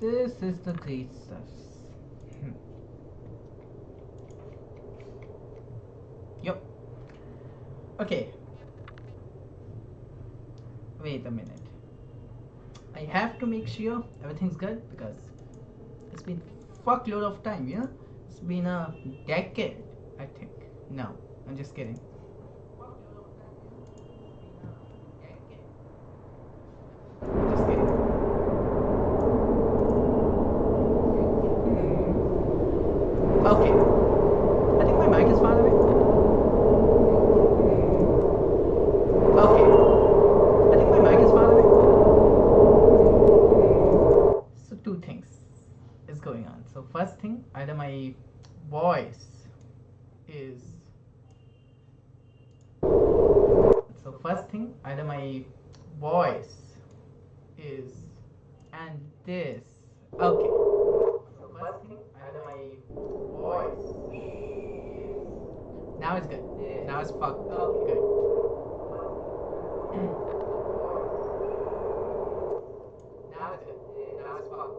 This is the great stuff. Hmm. Yup. Okay, wait a minute. I have to make sure everything's good because it's been fuckload of time, you know? It's been a decade, I think. No, I'm just kidding. Just kidding. Okay. I think my mic is far away. Okay. I think my mic is far away. So two things is going on. So first thing, either my voice is either my voice is and this. Okay. So first thing, either my voice is now it's good. Now it's fucked. Good. Now it's good. Now it's fucked.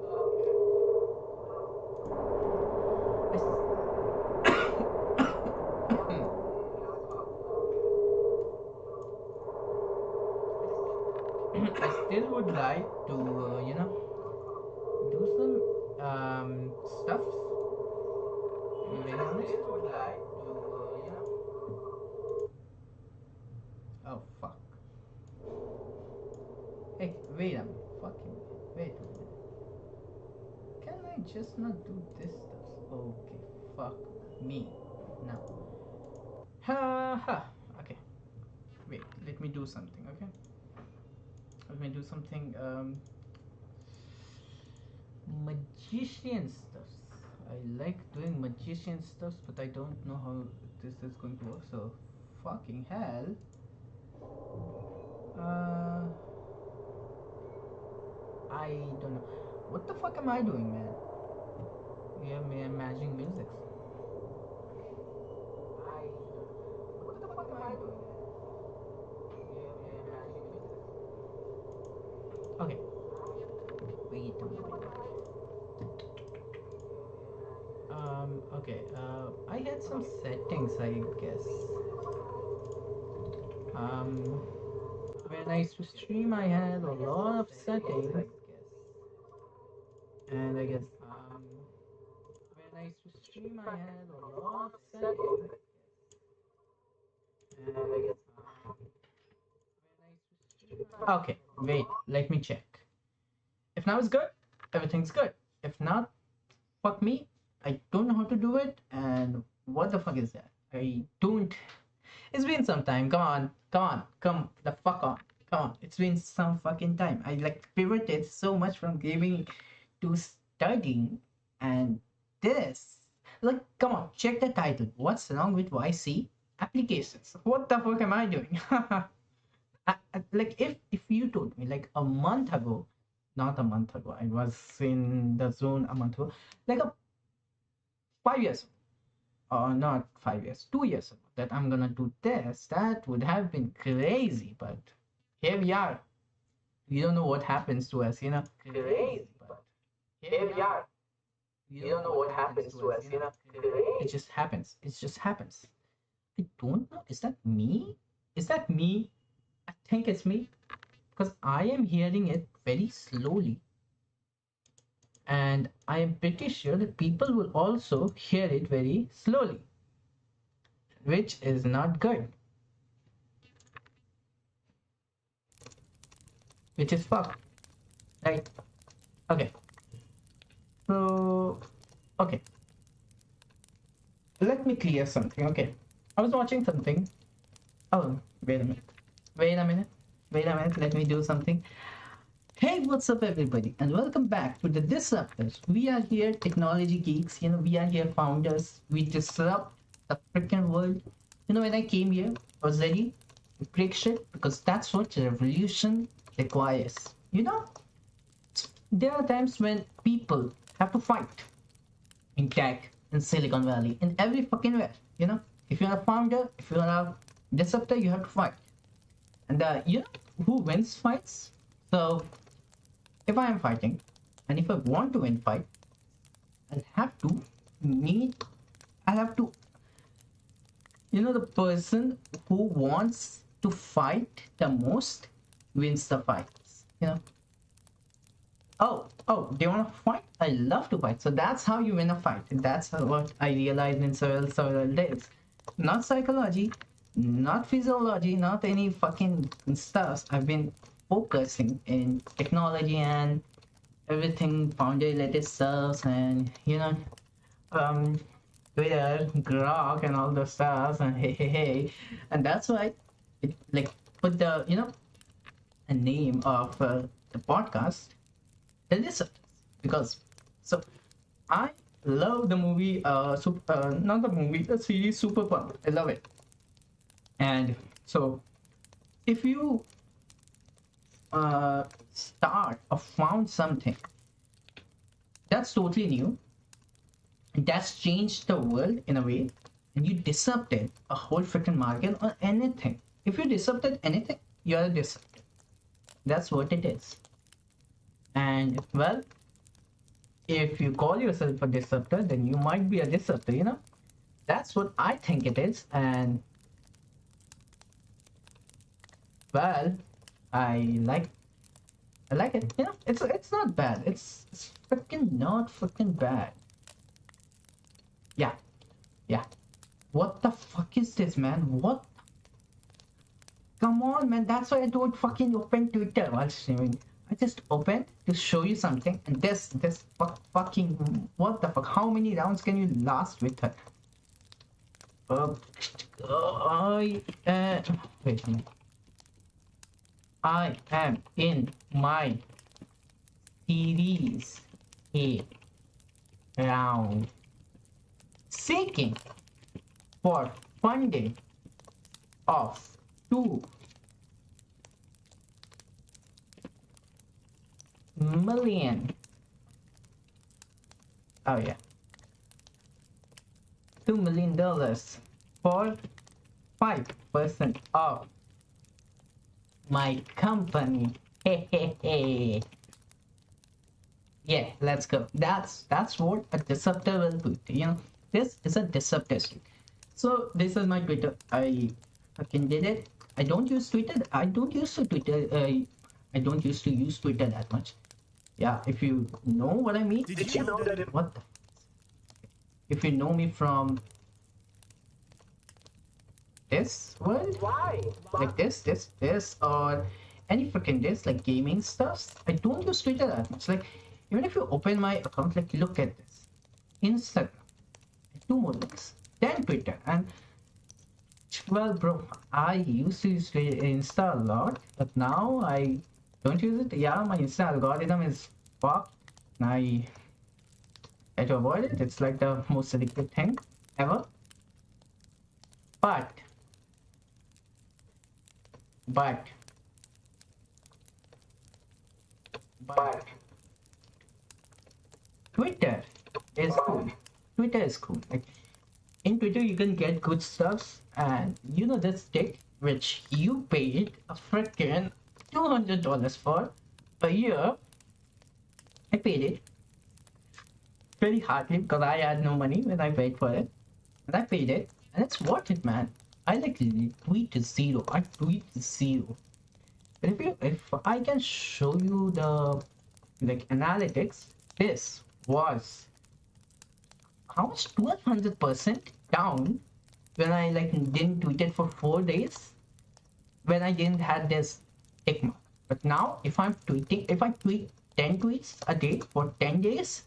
I still would like to, do some stuff. To be very honest. Oh fuck. Hey, wait a minute. Fucking wait a minute. Can I just not do this stuff? Okay, fuck me. Now. Ha ha. Okay. Wait, let me do something, okay? Let me do something magician stuffs. I like doing magician stuffs, but I don't know how this is going to work. So fucking hell. I don't know. What the fuck am I doing, man? We are imagining music. What the fuck am I doing? Okay. Wait a minute. Okay. I had some settings, I guess. When I used to stream, I had a lot of settings, and I guess when I used to stream, I had a lot of settings, and I guess okay. Wait, let me check. If now is good, everything's good. If not, fuck me. I don't know how to do it, and what the fuck is that? I don't. It's been some time. Come the fuck on. Come on. It's been some fucking time. I like pivoted so much from gaming to studying, and this. Like, come on, check the title. What's wrong with YC applications? What the fuck am I doing? Like, if you told me like a month ago, not a month ago, I was in the zone a month ago, like a 5 years, or not 5 years, 2 years ago, that I'm gonna do this, that would have been crazy. But here we are. We don't know what happens to us, you know. Crazy, but here we are. We don't know what happens to us, you know. It just happens. It just happens. I don't know. Is that me? Is that me? I think it's me because I am hearing it very slowly. And I am pretty sure that people will also hear it very slowly, which is not good, which is fucked, right? Okay, so okay, let me clear something. Okay, I was watching something. Oh, wait a minute, wait a minute, wait a minute, let me do something. Hey, what's up, everybody, and welcome back to the Disruptors. We are here, technology geeks. You know, we are here, founders. We disrupt the freaking world. You know, when I came here, I was ready to break shit because that's what revolution requires. You know, there are times when people have to fight in tech, in Silicon Valley, in every fucking where. You know, if you're a founder, if you're a disruptor, you have to fight. And you know who wins fights? So if I am fighting, And if I want to win fight, I'll have to meet. I'll have to, the person who wants to fight the most wins the fights. Do you want to fight? I love to fight. So that's how you win a fight. That's what I realized in several days. Not psychology, not physiology, not any fucking stuff. I've been focusing in technology and everything, founder related stuff, and um, Twitter, Grok, and all those stuff, and hey, and that's why it like put the a name of the podcast the listeners, because so I love the movie not the movie, the series Super Pump. I love it. And so if you start or found something that's totally new, that's changed the world in a way, and you disrupted a whole freaking market or anything. If you disrupted anything, you're a disruptor. That's what it is. And well, if you call yourself a disruptor, then you might be a disruptor. That's what I think it is. And well, I like it. It's not bad. It's freaking not freaking bad. Yeah. What the fuck is this, man? What? Come on, man. That's why I don't fucking open Twitter while streaming. I just opened to show you something, and this fucking what the fuck? How many rounds can you last with her? Wait a minute. I am in my series A round, seeking for funding of 2 million. Oh yeah, $2 million for 5% of my company. Hey. Yeah, let's go. That's what a disruptor will do. This is a disruptor streak. So this is my Twitter. I fucking did it. I don't use Twitter. I don't use Twitter. I don't used to use Twitter that much. Yeah, if you know what I mean. Did you know that What the? If you know me from this world, why? like this, or any freaking this, like gaming stuff, I don't use Twitter that much. Like, even if you open my account, like, look at this, Instagram, 2 more links, then Twitter, and well, bro, I used to use Insta a lot, but now I don't use it. Yeah, my Insta algorithm is fucked, and I try to avoid it. It's like the most addictive thing ever. But Twitter is cool. Twitter is cool. Like, in Twitter, you can get good stuff, and this tick which you paid a freaking $200 for a year. I paid it very hardly because I had no money when I paid for it, and I paid it, and it's worth it, man. I like tweet zero. I tweet zero. But if I can show you the analytics, this was how much? 1200% down when I didn't tweet it for 4 days, when I didn't have this tick mark. But now if I tweet 10 tweets a day for 10 days,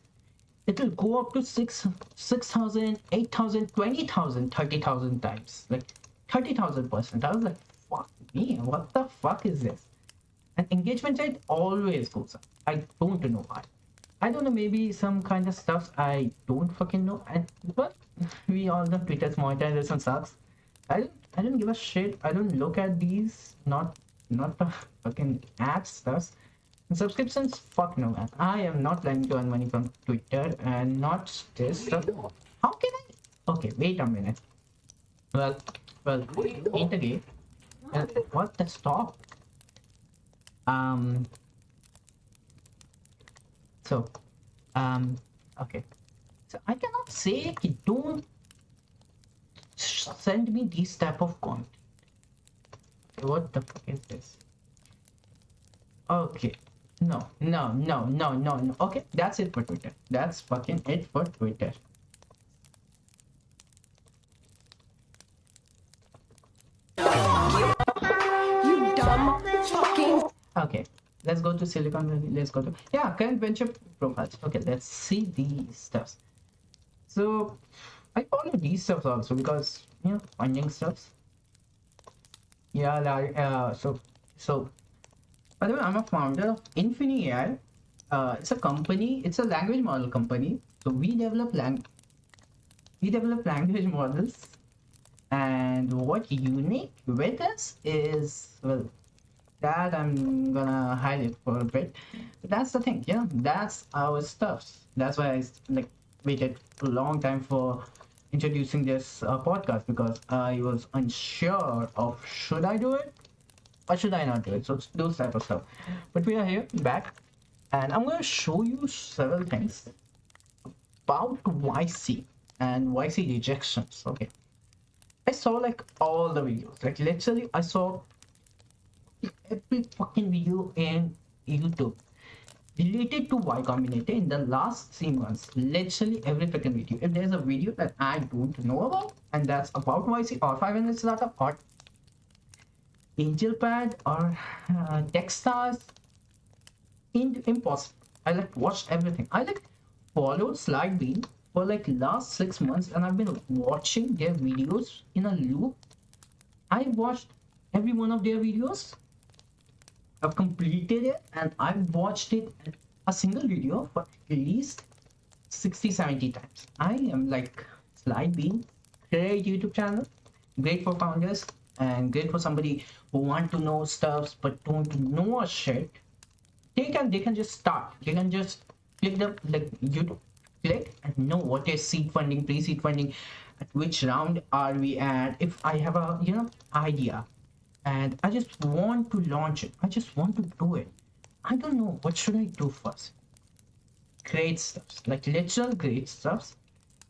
it will go up to 6,000, 8,000, 20,000, 30,000 times, like 30,000%. I was like, fuck me, what the fuck is this? And engagement rate always goes up. I don't know why. I don't know, maybe some kind of stuff I don't fucking know. But we all know Twitter's monetization sucks. I don't give a shit. I don't look at these, not the fucking ad stuff. And subscriptions, fuck no, man. I am not planning to earn money from Twitter, and not this stuff. How can I? Okay, wait a minute. Well, in the game. What the stop? So, um, okay. So I cannot say don't send me these type of content. Okay, what the fuck is this? Okay. No, no, no, no, no, no. Okay, that's it for Twitter. That's fucking it for Twitter. You dumb fucking. Okay, let's go to Silicon Valley. Let's go to current venture profiles. Okay, let's see these stuffs. So I follow these stuffs also because finding stuffs. Yeah, like so by the way, I'm a founder of Infini AI. It's a company. It's a language model company. So we develop language models, and what unique with us is, well, that I'm gonna hide it for a bit. But that's the thing, that's our stuff. That's why I like waited a long time for introducing this podcast, because I was unsure of should I do it or should I not do it. So it's those type of stuff. But we are here back, and I'm gonna show you several things about YC and YC rejections. Okay, I saw like all the videos, like literally I saw every fucking video in YouTube related to Y Combinator in the last 3 months. Literally every freaking video. If there's a video that I don't know about and that's about YC or 5 minutes data or AngelPad or Techstars, impossible. I like watched everything. I like followed Slidebean for like last 6 months, and I've been watching their videos in a loop. I watched every one of their videos. I've completed it and I've watched it a single video for at least 60-70 times. I am like Slidebean, great YouTube channel, great for founders and great for somebody who want to know stuff but don't know a shit. They can just start. They can just click the like YouTube, click and know what is seed funding, pre-seed funding, at which round are we at. If I have a idea and I just want to launch it, I just want to do it, I don't know what should I do first. Great stuff, like literal great stuff.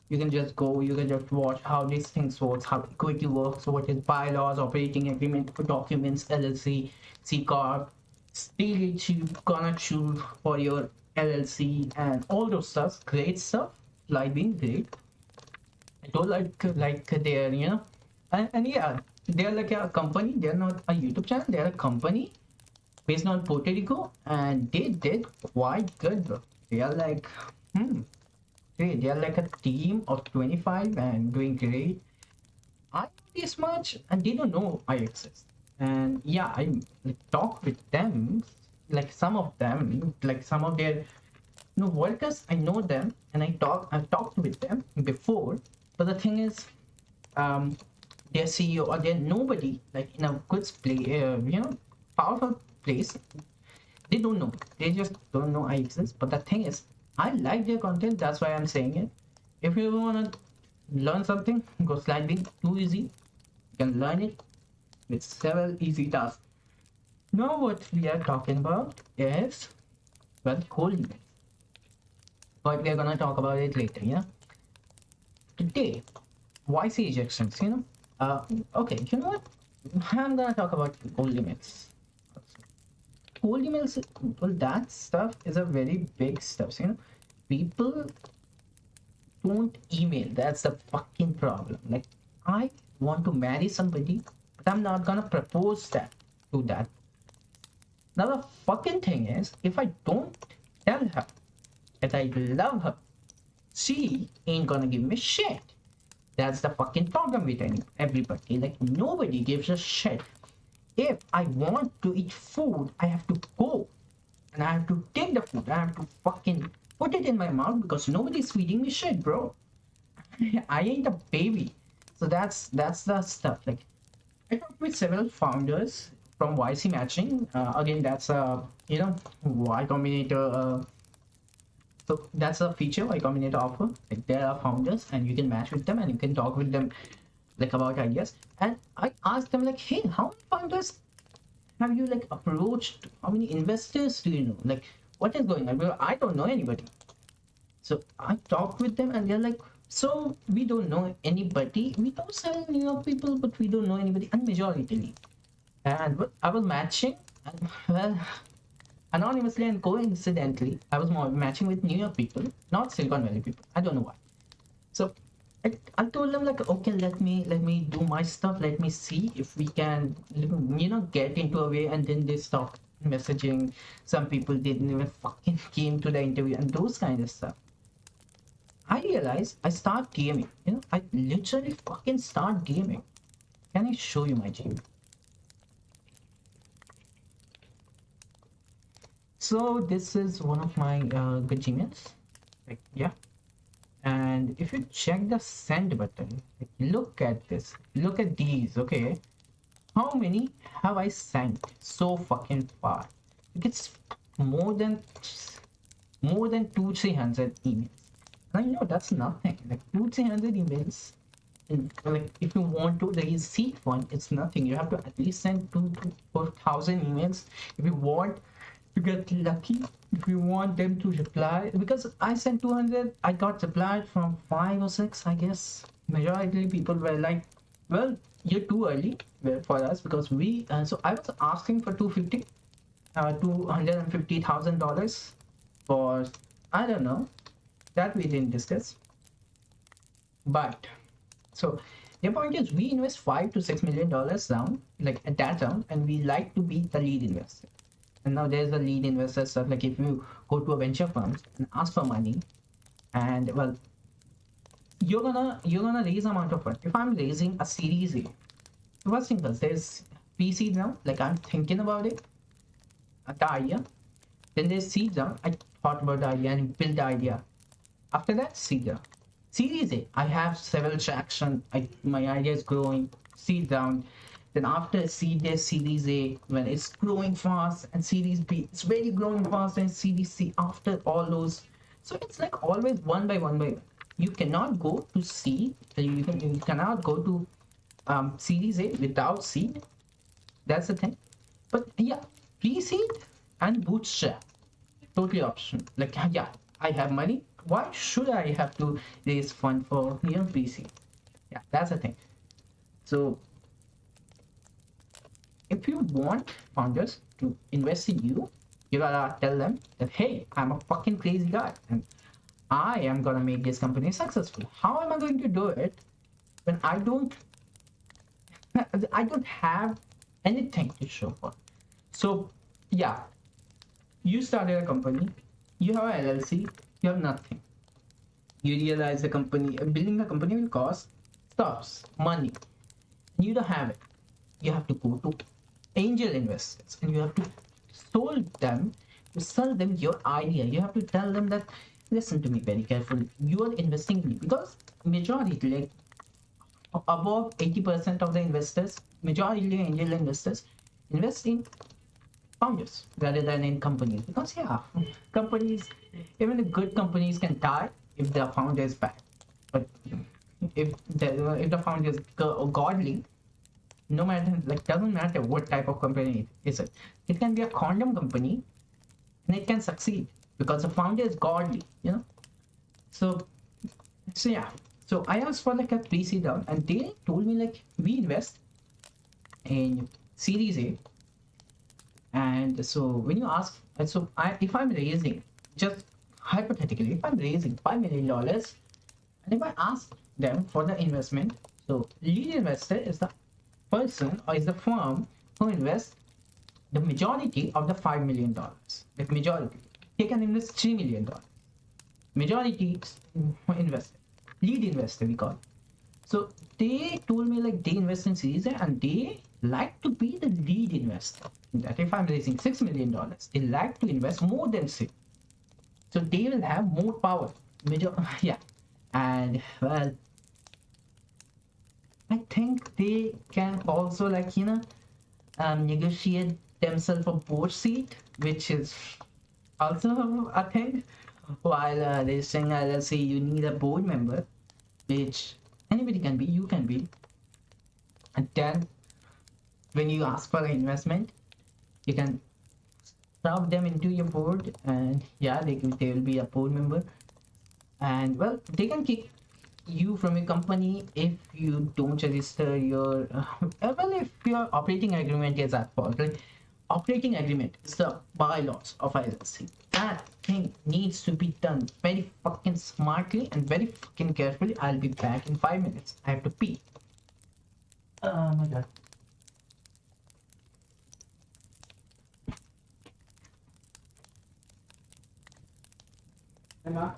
You can just go, you can just watch how these things works, how equity works, what is bylaws, operating agreement, documents, LLC, C corp, stage you gonna choose for your LLC, and all those stuff. Great stuff, like being great. I don't like they're and yeah, they're like a company. They're not a YouTube channel. They're a company based on Puerto Rico, and they did quite good, bro. They are like they are like a team of 25 and doing great. I know this much, and they don't know I exist. And yeah, I like, talk with them, like some of them, like some of their workers. I know them, and I've talked with them before. But the thing is, their CEO or their nobody, like in a good play, powerful place. They don't know. They just don't know I exist. But the thing is, I like their content. That's why I'm saying it. If you want to learn something, go sliding. Too easy. You can learn it with several easy tasks. Now what we are talking about is, well, cold emails. But we are gonna talk about it later. Today, YC ejections. Okay. You know what? I'm gonna talk about cold limits. Cold emails, well, that stuff is a very big stuff. People don't email. That's the fucking problem. Like, I want to marry somebody, but I'm not gonna propose that to that. Now the fucking thing is, if I don't tell her that I love her, she ain't gonna give me shit. That's the fucking problem with everybody. Like, nobody gives a shit. If I want to eat food, I have to go and I have to take the food. I have to fucking put it in my mouth because nobody's feeding me shit, bro. I ain't a baby. So that's the stuff. Like, I talked with several founders from YC matching. Again, that's a Y Combinator. So that's a feature Y Combinator offer. Like, there are founders and you can match with them and you can talk with them like about ideas. And I asked them like, hey, how many founders have you like approached? How many investors do you know? Like, what is going on? Well, I don't know anybody. So I talked with them and they're like, so we don't know anybody. We don't sell New York people, but we don't know anybody. And majority. And I was matching, and well, anonymously and coincidentally, I was more matching with New York people, not Silicon Valley people. I don't know why. So I told them like, okay, let me do my stuff. Let me see if we can, get into a way. And then they stopped messaging. Some people didn't even fucking came to the interview and those kind of stuff. I realized I start gaming. I literally fucking start gaming. Can I show you my game? So this is one of my good Gmails. Like, yeah. And if you check the send button, like, look at this. Look at these, okay? How many have I sent so fucking far? It's more than 200-300 emails. I know that's nothing. Like 200-300 emails. And like if you want to receive one, it's nothing. You have to at least send 2,000-4,000 emails if you want to get lucky. If you want them to reply, because I sent 200, I got replied from 5 or 6, I guess. Majority people were like, well, you're too early for us because we so I was asking for $250,000 for, I don't know, that we didn't discuss. But so the point is, we invest $5 to $6 million down, like at that round, and we like to be the lead investor. And now there's a lead investor stuff. Like if you go to a venture firm and ask for money, and well, you're gonna raise amount of fund. If I'm raising a Series A, first thing first, there's pre-seed now. Like I'm thinking about it, the idea. Then there's seed round. I thought about the idea and built the idea. After that, seed round. Series A, I have several traction. My idea is growing. Seed round. Then after seed, there's Series A when it's growing fast, and Series B, it's very growing fast, and Series C after all those. So it's like always one by one. You cannot go to seed. You cannot go to Series A without seed. That's the thing. But yeah, pre-seed and bootstrap, totally optional. Like yeah, I have money. Why should I have to raise fund for pre-seed? Yeah, that's the thing. So if you want founders to invest in you, you gotta tell them that, hey, I'm a fucking crazy guy and I am gonna make this company successful. How am I going to do it when I don't have anything to show for? So yeah, you started a company, you have an LLC, you have nothing. You realize the company, building a company will cost stuffs, money. You don't have it. You have to go to angel investors and you have to sell them your idea. You have to tell them that, listen to me very carefully. You are investing in me because majority, like above 80% of the investors, majority angel investors invest in founders rather than in companies, because yeah, companies, even the good companies can die if the founder is bad. But if the founder is godly, no matter, like, doesn't matter what type of company is it. It can be a condom company and it can succeed because the founder is godly. So yeah. So I asked for like a pre-seed round and they told me like, we invest in Series A. And so when you ask, so if I'm raising, just hypothetically, if I'm raising $5 million, and if I ask them for the investment, so lead investor is the person or is the firm who invests the majority of the $5 million. Like majority, they can invest $3 million. Majority investor, lead investor we call it. So they told me like they invest in Series A and they like to be the lead investor. That if I'm raising $6 million, they like to invest more than 6. So they will have more power. Yeah. And well, I think they can also like, negotiate themselves a board seat, which is also a thing. While they're saying, let's say you need a board member, which anybody can be, you can be. And then when you ask for an investment, you can shove them into your board, and yeah, they will be a board member. And well, they can kick you from your company if you don't register your well, if your operating agreement is at fault. Like, operating agreement is the bylaws of ILC. That thing needs to be done very fucking smartly and very fucking carefully. I'll be back in 5 minutes. I have to pee. Oh my god. Emma?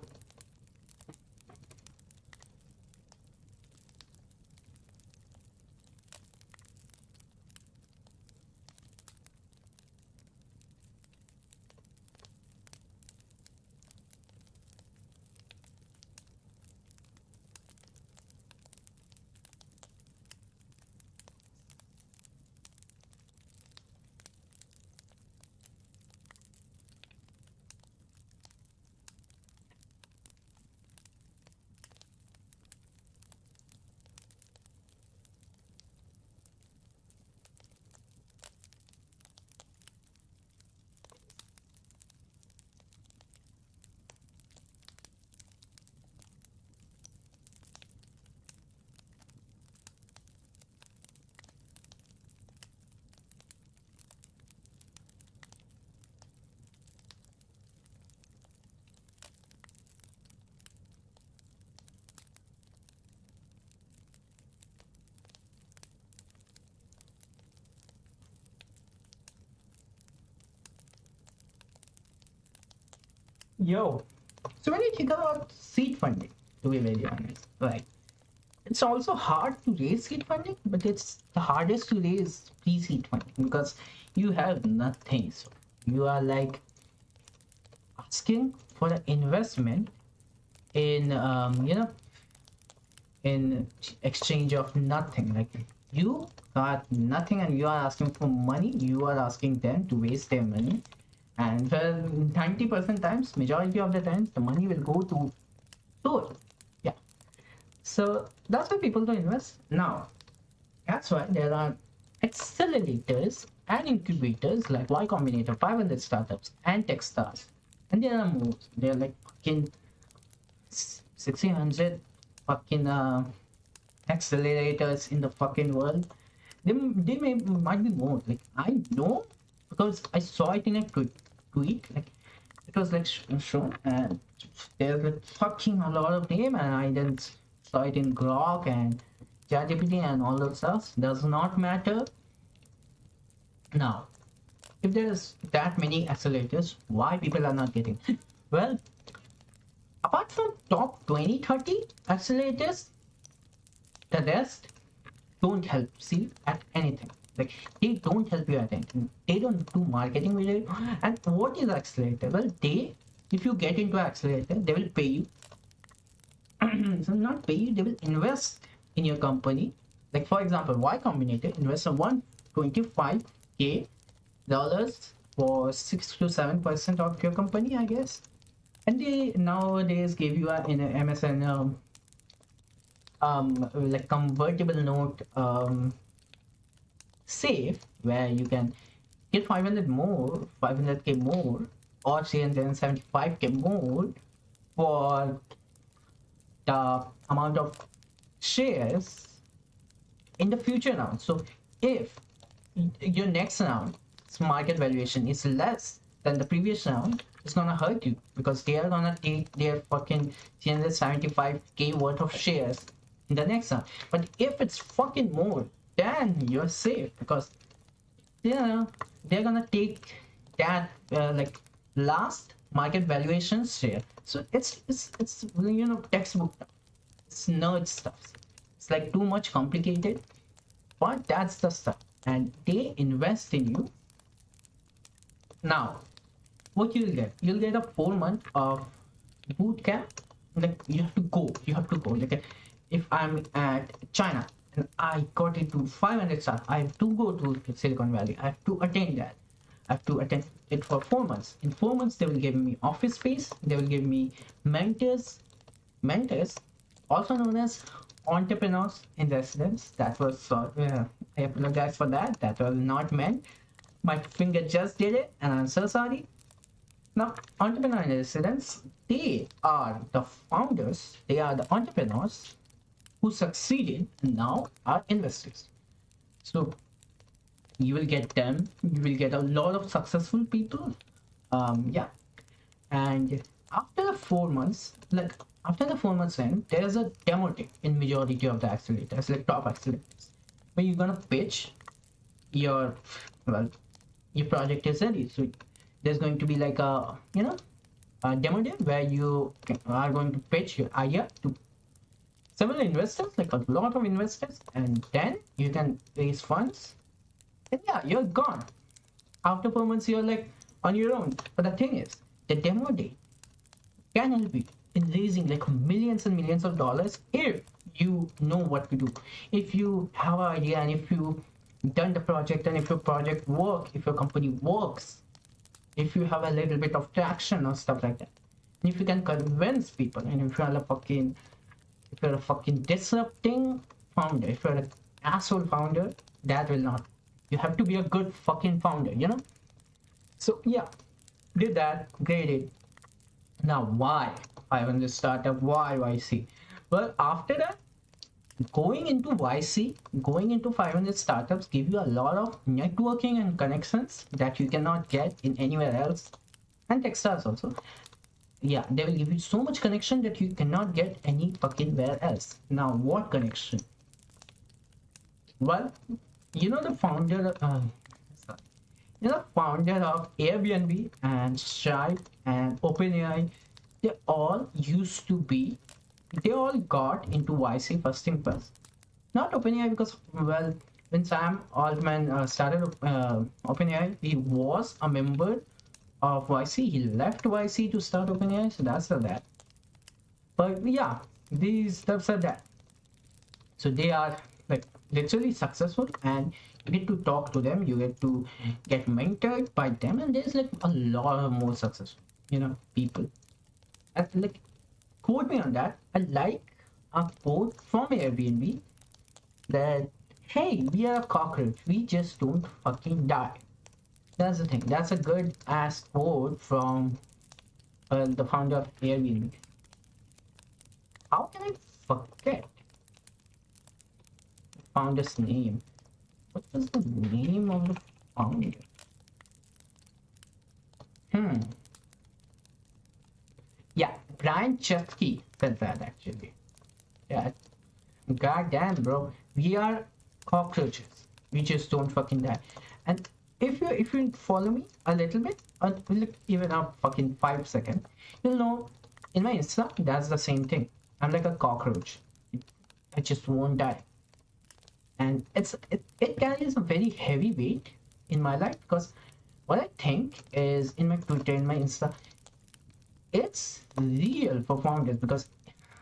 Yo. So when you think about seed funding, to be very honest, like, it's also hard to raise seed funding, but it's the hardest to raise pre-seed funding because you have nothing. So you are like asking for an investment in in exchange of nothing. Like, you got nothing and you are asking for money. You are asking them to waste their money, and well, 90% times, majority of the times, the money will go to it. Yeah. So that's why people don't invest now. That's why there are accelerators and incubators like Y Combinator, 500 startups, and Techstars. And there are more. They're like fucking 1600 fucking accelerators in the fucking world. Might be more. Like, I know because I saw it in a tweet. Like, it was like shown, and there's like fucking a lot of name, and I then saw it in Grok and ChatGPT and all that stuff. Does not matter. Now, if there's that many accelerators, why people are not getting? Well, apart from top 20, 30 accelerators, the rest don't help see at anything. Like, they don't help you at anything. They don't do marketing with it. And what is accelerator? Well, if you get into accelerator, they will pay you. So not pay you, they will invest in your company. Like, for example, Y Combinator invests a $125K for 6 to 7% of your company, I guess. And they nowadays give you in a MSN like convertible note safe, where you can get 500K more, or say, and then 75K more for the amount of shares in the future round. So if your next round market valuation is less than the previous round, it's gonna hurt you because they are gonna take their fucking 375K worth of shares in the next round. But if it's fucking more, then you're safe because they're gonna take that like last market valuation share. So it's textbook. It's nerd stuff. It's like too much complicated, but that's the stuff, and they invest in you. Now, what you'll get a 4 month of boot camp. Like, you have to go. Like, if I'm at China and I got into 500 stars, I have to go to Silicon Valley. I have to attend that. I have to attend it for 4 months. In 4 months, they will give me office space. They will give me mentors, also known as entrepreneurs in residence. That was I apologize for that. That was not meant. My finger just did it, and I'm so sorry. Now, entrepreneur in residence, they are the founders, they are the entrepreneurs who succeeded and now are investors. So you will get them, you will get a lot of successful people. Yeah. And after the 4 months, like after the 4 months end, there's a demo day in majority of the accelerators, like top accelerators, where you're gonna pitch your well your project is ready. So there's going to be like a demo day where you are going to pitch your idea to several investors, like a lot of investors, and then you can raise funds, and yeah, you're gone. After 4 months, you're like on your own. But the thing is, the demo day can help you in raising like millions and millions of dollars if you know what to do. If you have an idea and if you done the project and if your project work, if your company works, if you have a little bit of traction or stuff like that, and if you can convince people, and if you're a fucking disrupting founder, if you're an asshole founder, that will not. You have to be a good fucking founder, you know? So yeah, did that, graded. Now why 500 startup? Why YC? Well, after that, going into YC, going into 500 startups give you a lot of networking and connections that you cannot get in anywhere else. And Techstars also. Yeah, they will give you so much connection that you cannot get any fucking where else. Now, what connection? Well, you know the founder, founder of Airbnb and Stripe and OpenAI, they all used to be, they all got into YC first thing first. Not OpenAI because, well, when Sam Altman started OpenAI, he was a member of YC. He left YC to start OpenAI, so that's that. But yeah, these steps are that. So they are like literally successful, and you get to talk to them, you get to get mentored by them, and there's like a lot of more successful, people. And like, quote me on that. I like a quote from Airbnb that, hey, we are a cockroach, we just don't fucking die. That's the thing. That's a good ass quote from the founder of Airbnb. How can I forget the founder's name? What was the name of the founder? Yeah, Brian Chesky said that actually. Yeah. Goddamn, bro. We are cockroaches. We just don't fucking die. And if you follow me a little bit, even a fucking 5 seconds, you'll know in my Insta that's the same thing. I'm like a cockroach. I just won't die. And it carries a very heavy weight in my life, because what I think is in my Twitter, in my Insta, it's real for founders. Because,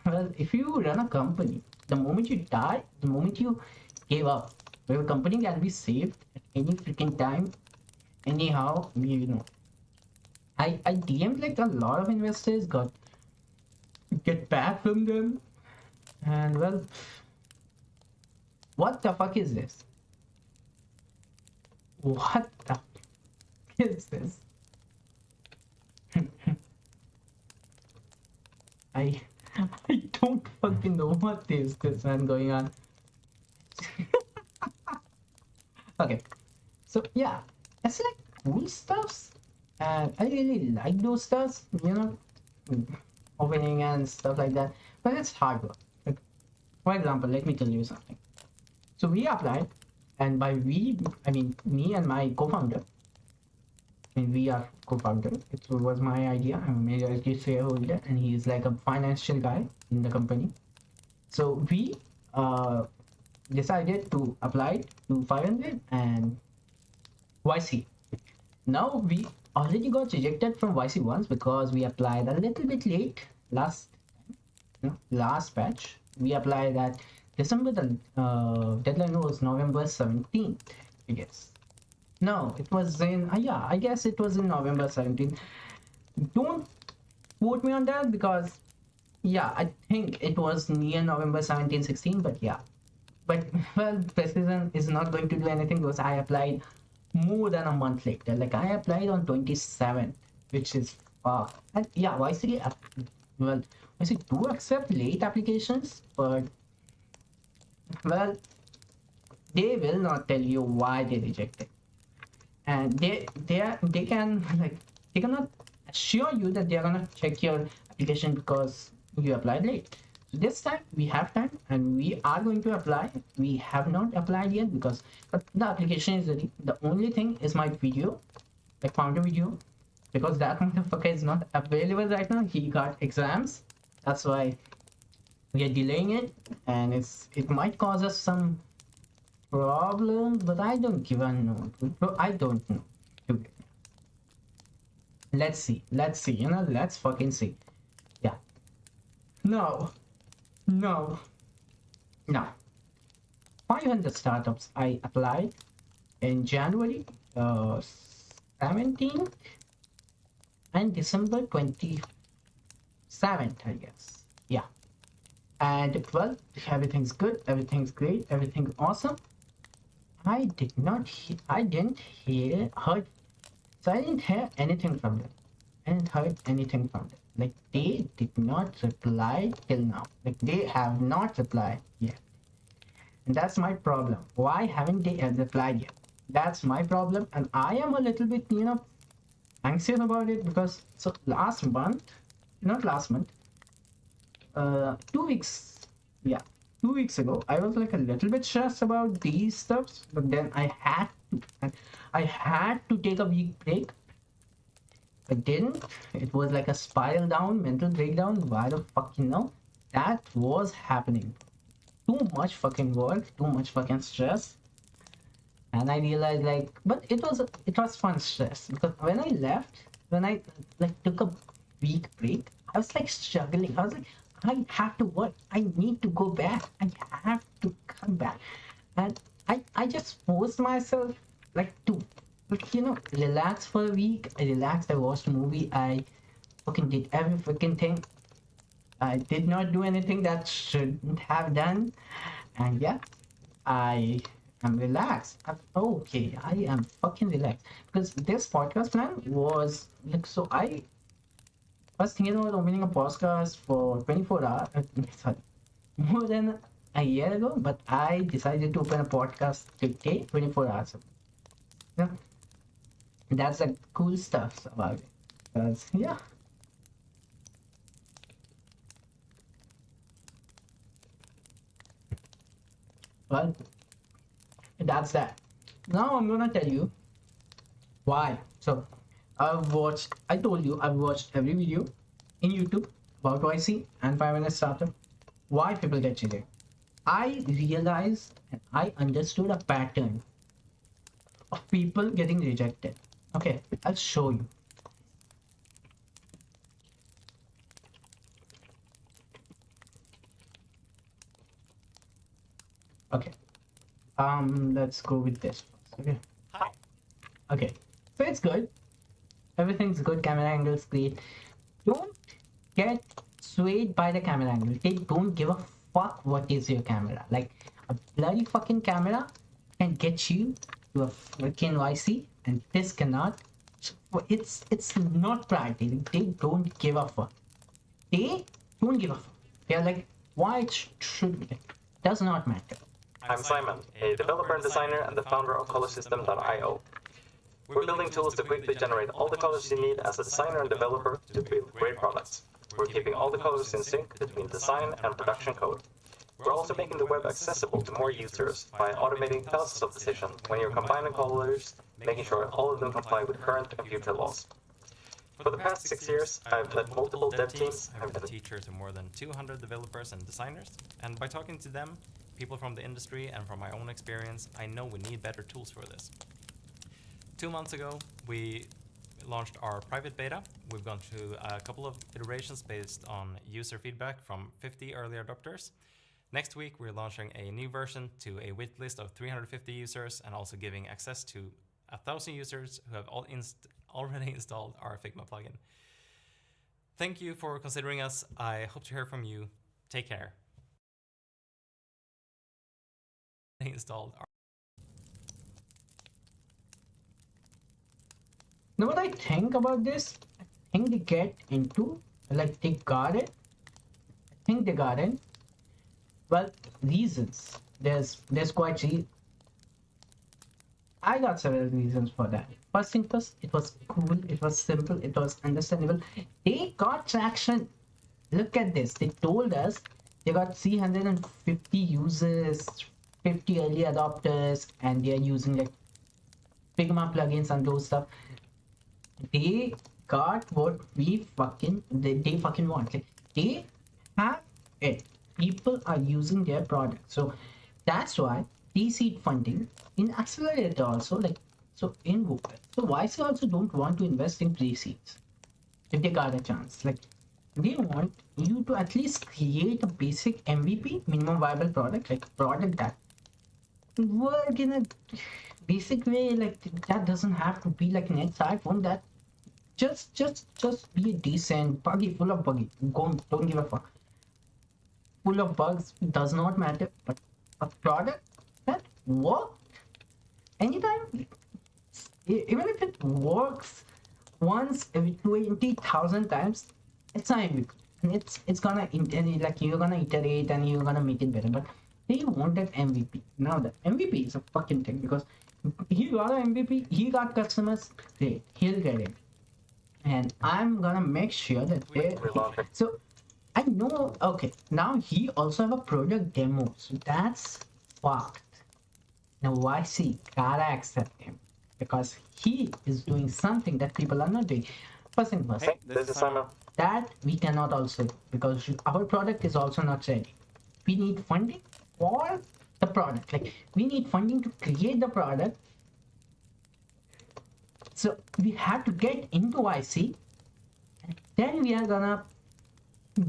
well, if you run a company, the moment you die, the moment you give up, your company can be saved at any freaking time. Anyhow, I DM'd like a lot of investors, get back from them, and well, what the fuck is this? What the fuck is this? I don't fucking know what is this man going on. Okay, so yeah, it's like cool stuffs, and I really like those stuffs, opening and stuff like that. But it's hard work. Like, for example, let me tell you something. So we applied, and by we, I mean me and my co-founder. We are co-founder. It was my idea. I'm a majority shareholder, and he's like a financial guy in the company. So we decided to apply to 500 and YC. Now we already got rejected from YC once because we applied a little bit late last batch. We applied at December. The deadline was November 17th, I guess. No, it was in I guess it was in November 17th. Don't quote me on that, because I think it was near November 17, 16, but yeah. But well, precision is not going to do anything because I applied more than a month later. Like I applied on 27th, which is and yeah, YC well, YC do accept late applications, but well, they will not tell you why they reject it, and they can like they cannot assure you that they are gonna check your application because you applied late. So this time we have time and we are going to apply. We have not applied yet because but the application is ready. The only thing is my video, like founder video, because that motherfucker is not available right now. He got exams. That's why we are delaying it, and it might cause us some problems, but I don't give a no. I don't know. Let's see. Let's see. Let's fucking see. Yeah. No. No. No. 500 startups I applied in January 17th and December 27th, I guess. Yeah. And well, everything's good. Everything's great. Everything's awesome. I didn't hear, heard, so I didn't hear anything from them. I didn't heard anything from them. Like they did not reply till now. Like they have not replied yet. And that's my problem. Why haven't they replied yet? That's my problem. And I am a little bit, anxious about it because so last month, not last month, 2 weeks, yeah, 2 weeks ago, I was like a little bit stressed about these stuffs, but then I had to take a week break. I didn't. It was like a spiral down, mental breakdown. Why the fuck that was happening? Too much fucking work, too much fucking stress, and I realized like, but it was fun stress because when I like took a week break, I was like struggling. I was like, I have to work. I need to go back. I have to come back, and I just forced myself like to relax for a week. I relaxed. I watched a movie. I fucking did every fucking thing. I did not do anything that shouldn't have done, and yeah, I am relaxed. Okay, I am fucking relaxed because this podcast plan was like so. I was thinking about opening a podcast for 24 hours. Sorry, more than a year ago, but I decided to open a podcast today, 24 hours. Yeah, that's the cool stuff about it. Because yeah. Well, that's that. Now I'm gonna tell you why. So I told you I've watched every video in YouTube about YC and 5 minute startup. Why people get cheated. I realized and I understood a pattern of people getting rejected. Okay, I'll show you. Okay. Let's go with this first. Okay. Hi. Okay. So it's good. Everything's good. Camera angles great. Don't get swayed by the camera angle. They don't give a fuck what is your camera. Like a bloody fucking camera can get you to a freaking YC, and this cannot. It's not priority. They don't give a fuck. They don't give a fuck. They're like, why it should be. Does not matter. I'm Simon, a developer and designer and the founder of ColorSystem.io. We're building tools to quickly generate all the colors you need as a designer and developer to build great products. We're keeping all the colors in sync between design and production code. We're also making the web accessible to more users by automating thousands of decisions when you're combining colors, making sure all of them comply with current and future laws. For the past 6 years, I've led multiple dev teams. I've been a teacher to more than 200 developers and designers, and by talking to them, people from the industry and from my own experience, I know we need better tools for this. 2 months ago, we launched our private beta. We've gone through a couple of iterations based on user feedback from 50 early adopters. Next week, we're launching a new version to a waitlist of 350 users and also giving access to 1,000 users who have already installed our Figma plugin. Thank you for considering us. I hope to hear from you. Take care. Installed our Now what I think about this, I think they get into, like, they got it. I think they got it. Well, reasons. There's quite I got several reasons for that. First thing first, it was cool, it was simple, it was understandable. They got traction. Look at this. They told us they got 350 users, 50 early adopters, and they're using like Figma plugins and those stuff. They got what they fucking want. Like, they have it. People are using their product. So that's why pre-seed funding in accelerator also, like, so in Google. So YC also don't want to invest in pre-seeds if they got a chance. Like, they want you to at least create a basic MVP, minimum viable product, like product that work in a basic way. Like, that doesn't have to be like next iPhone. That just be a decent buggy, full of buggy. Don't give a fuck. Full of bugs does not matter, but a product that works anytime, even if it works once every 20,000 times, it's not MVP. And it's gonna like, you're gonna iterate and you're gonna make it better. But they want that MVP. Now the MVP is a fucking thing, because he got an MVP, he got customers, great, he'll get it. And I'm gonna make sure that they. So I know. Okay, now he also have a product demo, so that's fucked. Now YC gotta accept him, because he is doing something that people are not doing. First thing first, Hey, this is Simon. that we cannot also do, because our product is also not ready. We need funding for the product. Like, we need funding to create the product. So we have to get into YC, and then we are gonna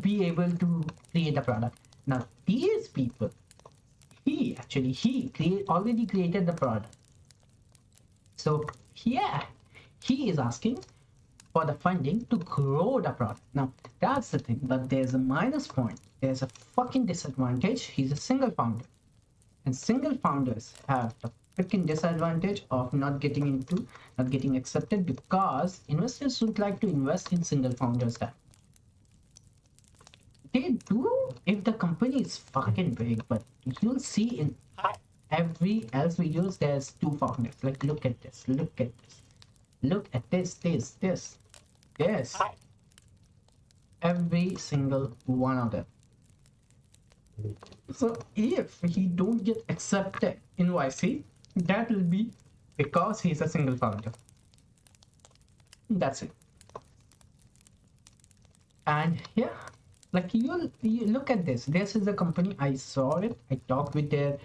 be able to create the product. Now these people, he already created the product. So yeah, he is asking for the funding to grow the product. Now that's the thing, but there's a minus point. There's a fucking disadvantage. He's a single founder, and single founders have the freaking disadvantage of not getting accepted, because investors don't like to invest in single founders. That they do if the company is fucking big, but you'll see in every else videos there's two founders. Like, look at this, this. Every single one of them. So if he don't get accepted in YC, that will be because he's a single founder. That's it. And yeah, like, you look at this. This is a company. I saw it. I talked with their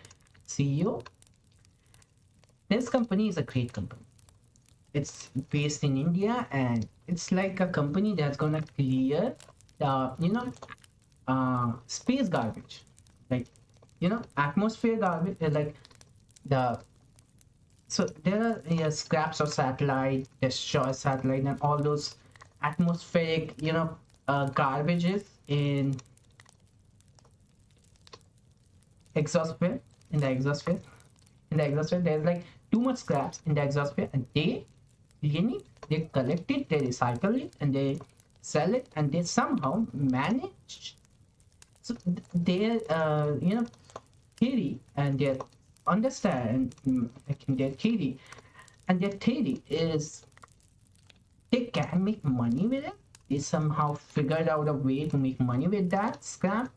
CEO. This company is a great company. It's based in India, and it's like a company that's gonna clear the space garbage, like, atmosphere garbage, like the. So there are scraps of satellite, destroy satellite, and all those atmospheric, garbages in exosphere. In the exosphere, there's like too much scraps in the exosphere, and they collect it, they recycle it, and they sell it, and they somehow manage. So their theory and their understand, like, their theory, and their theory is they can make money with it. They somehow figured out a way to make money with that scrap,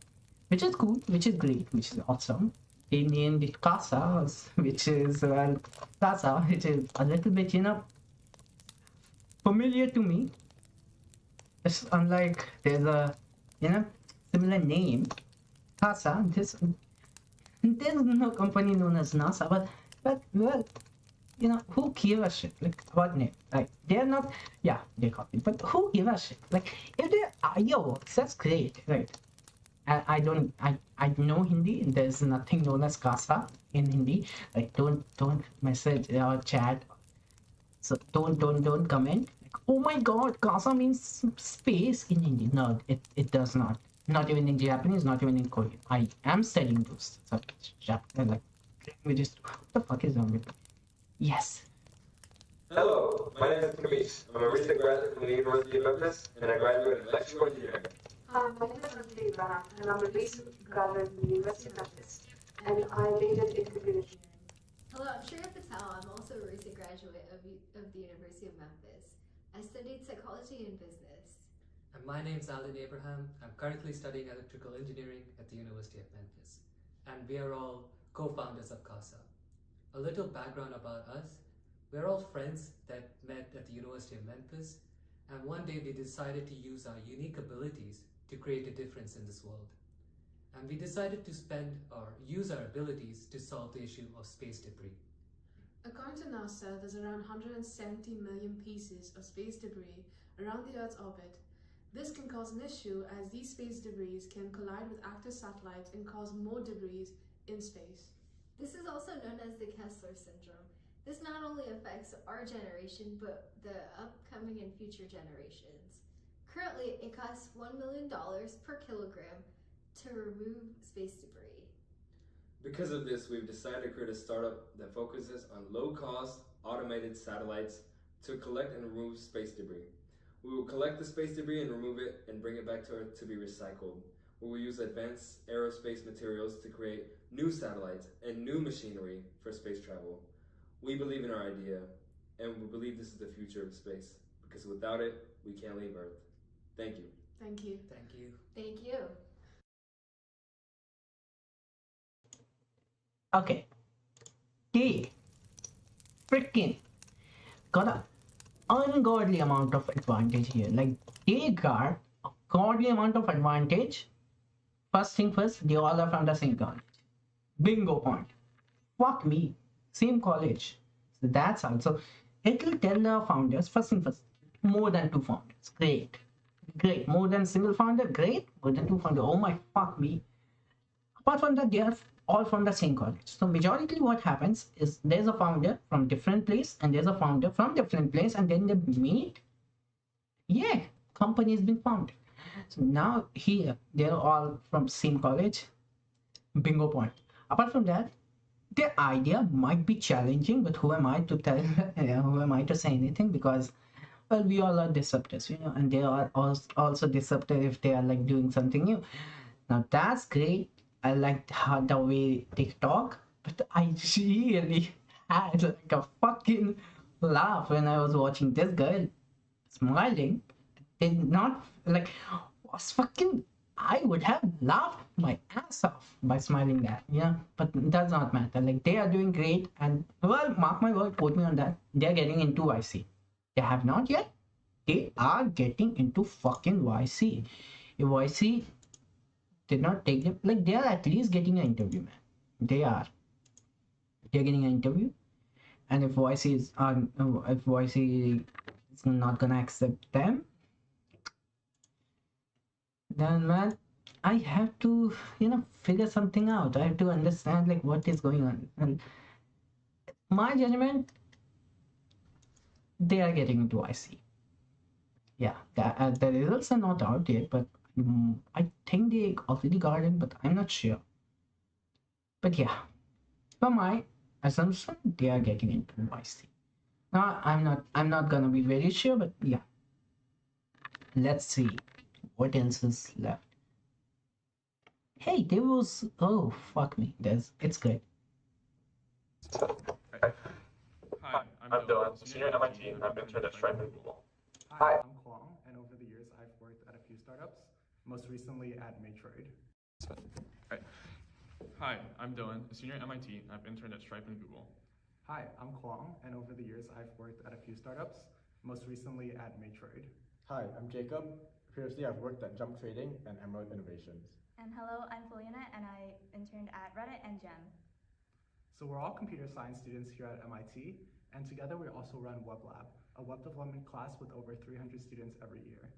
which is cool, which is great, which is awesome. They named it Casa, which is Casa, which is a little bit familiar to me. It's unlike there's a similar name, Casa. There's no company known as NASA, but well, who give a shit, like, about name? Like, they're not, yeah, they copy, but who give a shit? Like, if their idea works, that's great, right? I know Hindi. There's nothing known as Casa in Hindi. Like, don't message or chat. So don't comment. Like, oh my God, Casa means space in Hindi. No, it does not. Not even in Japanese. Not even in Korean. I am studying those Japanese, like, languages. What the fuck is wrong with me? Yes. Hello, my name is Kamish. I'm a recent graduate from the University of Memphis, and I graduated in electrical engineering. Hi, my name is Anjali Abraham, and I'm a recent graduate from the University of Memphis, and I majored in computer engineering. Hello, I'm Shreya Patel. I'm also a recent graduate of the University of Memphis. I studied psychology and business. And my name's Aldin Abraham. I'm currently studying electrical engineering at the University of Memphis. And we are all co-founders of CASA. A little background about us. We're all friends that met at the University of Memphis, and one day we decided to use our unique abilities to create a difference in this world. And we decided to use our abilities to solve the issue of space debris. According to NASA, there's around 170 million pieces of space debris around the Earth's orbit. This can cause an issue as these space debris can collide with active satellites and cause more debris in space. This is also known as the Kessler syndrome. This not only affects our generation, but the upcoming and future generations. Currently, it costs $1 million per kilogram to remove space debris. Because of this, we've decided to create a startup that focuses on low-cost, automated satellites to collect and remove space debris. We will collect the space debris and remove it and bring it back to Earth to be recycled. We will use advanced aerospace materials to create new satellites and new machinery for space travel. We believe in our idea, and we believe this is the future of space, because without it, we can't leave Earth. Thank you. Thank you. Thank you. Thank you. Okay. They freaking got an ungodly amount of advantage here. Like, they got a godly amount of advantage. First thing first, they all are from the same college. Bingo point. Fuck me. Same college. So that's also, it will tell the founders, first thing first, more than 2 founders. Great. Great. More than single founder? Great. More than 2 founders. Oh my fuck me. Apart from that, they are all from the same college. So majority what happens is there's a founder from different place and there's a founder from different place, and then they meet. Yeah, company has been founded. So now here they're all from same college. Bingo point. Apart from that, the idea might be challenging, but who am I to tell? Who am I to say anything? Because, well, we all are disruptors, and they are also disruptive if they are like doing something new. Now that's great. I liked the way they talk, but I really had like a fucking laugh when I was watching this girl smiling. Did not like was fucking. I would have laughed my ass off by smiling that, but it does not matter. Like, they are doing great, and well, mark my word, quote me on that. They are getting into YC. They have not yet. They are getting into fucking YC. If YC did not take them, like, they are at least getting an interview, man. They're getting an interview, and if YC is not gonna accept them, then man, I have to figure something out. I have to understand like what is going on, and my judgment, they are getting into IC. Yeah, the results are not out yet, but I think they already got it, but I'm not sure. But yeah, for my assumption, they are getting into IC. Now I'm not gonna be very sure, but yeah, let's see what else is left. Hey, there was, oh fuck me, it's good. Hi, I'm Dylan, senior at MIT, and I've interned at Stripe and Google. Hi, I'm Kwong, and over the years I've worked at a few startups, most recently at Matroid. Hi, I'm Dylan, a senior at MIT, and I've interned at Stripe and Google. Hi, I'm Kwong, and over the years I've worked at a few startups, most recently at Matroid. Hi, I'm Jacob. Previously I've worked at Jump Trading and Emerald Innovations. And hello, I'm Felina, and I interned at Reddit and Gem. So we're all computer science students here at MIT, and together we also run WebLab, a web development class with over 300 students every year.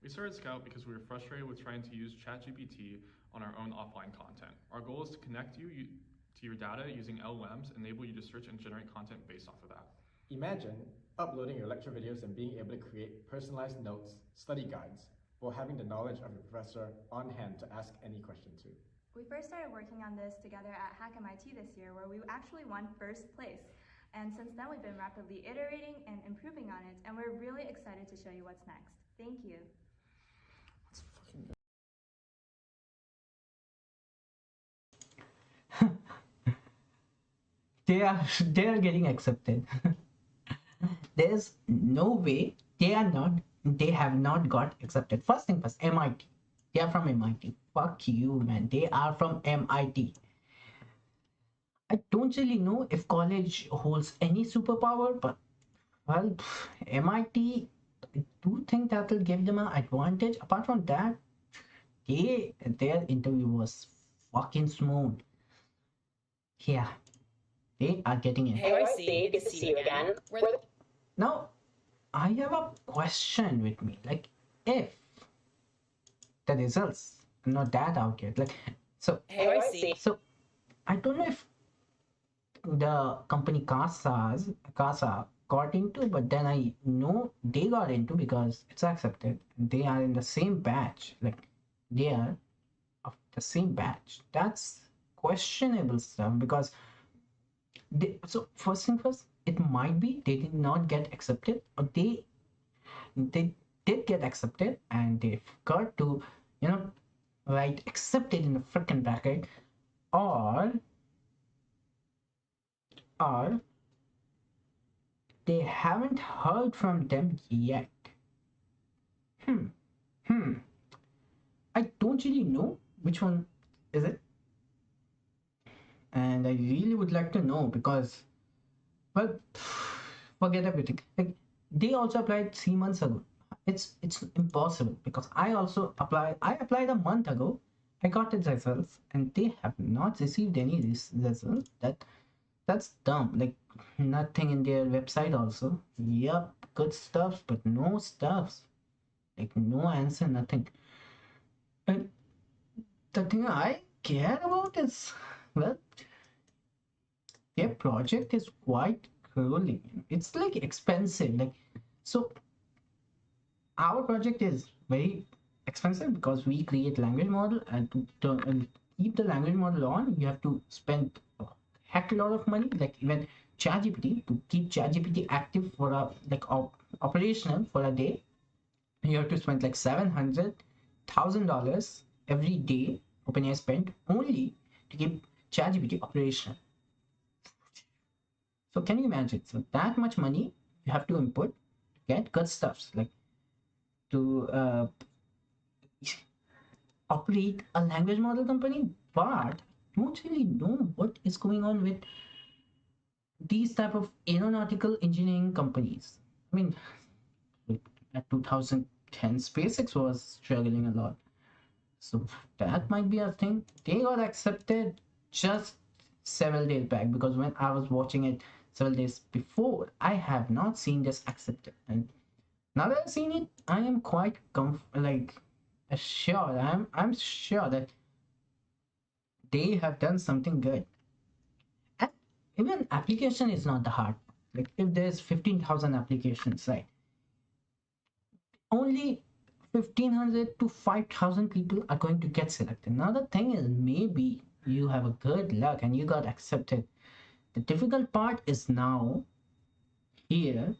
We started Scout because we were frustrated with trying to use ChatGPT on our own offline content. Our goal is to connect you to your data using LLMs, enable you to search and generate content based off of that. Imagine uploading your lecture videos and being able to create personalized notes, study guides, while having the knowledge of your professor on hand to ask any question to. We first started working on this together at Hack MIT this year, where we actually won first place. And since then, we've been rapidly iterating and improving on it, and we're really excited to show you what's next. Thank you. They are getting accepted. There's no way they have not got accepted. First thing first, MIT. They are from MIT. Fuck you, man. They are from MIT. I don't really know if college holds any superpower, but well, MIT, I do think that will give them an advantage. Apart from that, their interview was fucking smooth. Yeah, they are getting it. Hey, YC, good to see you again. Now, I have a question with me. Like, if the results are not that out yet, like, Hey, YC. so I don't know if the company Casa got into, but then I know they got into because it's accepted. They are in the same batch. Like, they are of the same batch. That's questionable stuff because so first thing first, it might be they did not get accepted, or they did get accepted and they forgot to, write accepted in the freaking bracket, or or they haven't heard from them yet. Hmm. Hmm. I don't really know which one is it, and I really would like to know because, well, forget everything. Like, they also applied 3 months ago. It's impossible because I also applied. I applied a month ago. I got the results, and they have not received any results. That's dumb. Like, nothing in their website also. Yep, good stuff, but no stuffs. Like, no answer, nothing. And the thing I care about is, well, their project is quite grueling. It's like expensive. Like, so our project is very expensive because we create language model, and to keep the language model on, you have to spend a heck a lot of money. Like, even ChatGPT, to keep ChatGPT active for a operational for a day, you have to spend like $700,000 every day. OpenAI spent only to keep ChatGPT operational. So can you imagine? So that much money you have to input to get good stuffs, like to operate a language model company, but don't really know what is going on with these type of aeronautical engineering companies. I mean, at 2010, SpaceX was struggling a lot. So that might be a thing. They got accepted just several days back because when I was watching it several days before, I have not seen this accepted. And now that I've seen it, I am quite assured. I'm sure that they have done something good. And even application is not the hard. Like, if there's 15,000 applications, right? Only 1,500 to 5,000 people are going to get selected. Now the thing is, maybe you have a good luck and you got accepted. The difficult part is now here.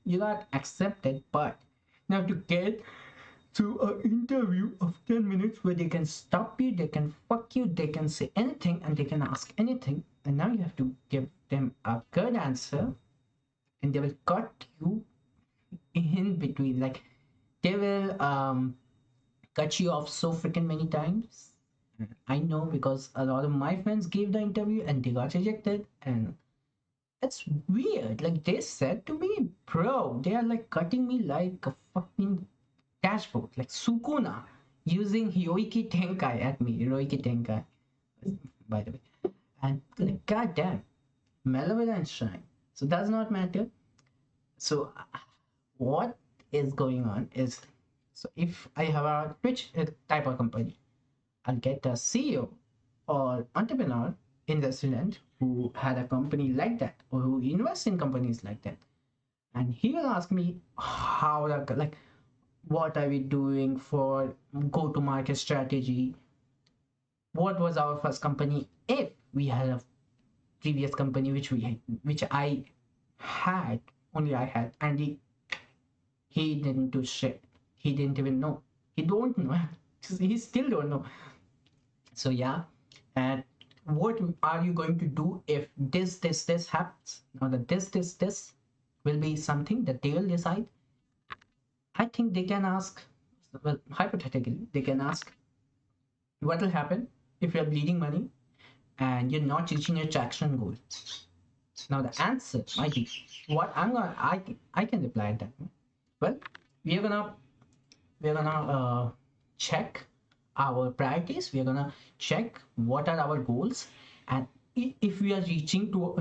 You got accepted, but now to get to an interview of 10 minutes where they can stop you, they can fuck you, they can say anything, and they can ask anything, and now you have to give them a good answer, and they will cut you in between. Like, they will cut you off so freaking many times. I know because a lot of my friends gave the interview and they got rejected, and it's weird. Like, they said to me, bro, they are like cutting me like a fucking dashboard, like Sukuna using Yoiki Tenkai at me. Yoiki Tenkai, by the way. And like, goddamn, malevolent shrine. So does not matter. So what is going on is, so if I have a Twitch type of company, I'll get a CEO or entrepreneur in the student who had a company like that or who invests in companies like that, and he will ask me how like what are we doing for go to market strategy, what was our first company, if we had a previous company which I had, only I had, and he didn't do shit. He didn't even know. He don't know. He still don't know. So yeah, and what are you going to do if this happens? Now the this will be something that they will decide. I think they can ask, well, hypothetically, they can ask, what will happen if you're bleeding money and you're not reaching your traction goal? Now the answer might be, what I can reply that. Well, we're gonna check our priorities. We're gonna check what are our goals, and if we are reaching to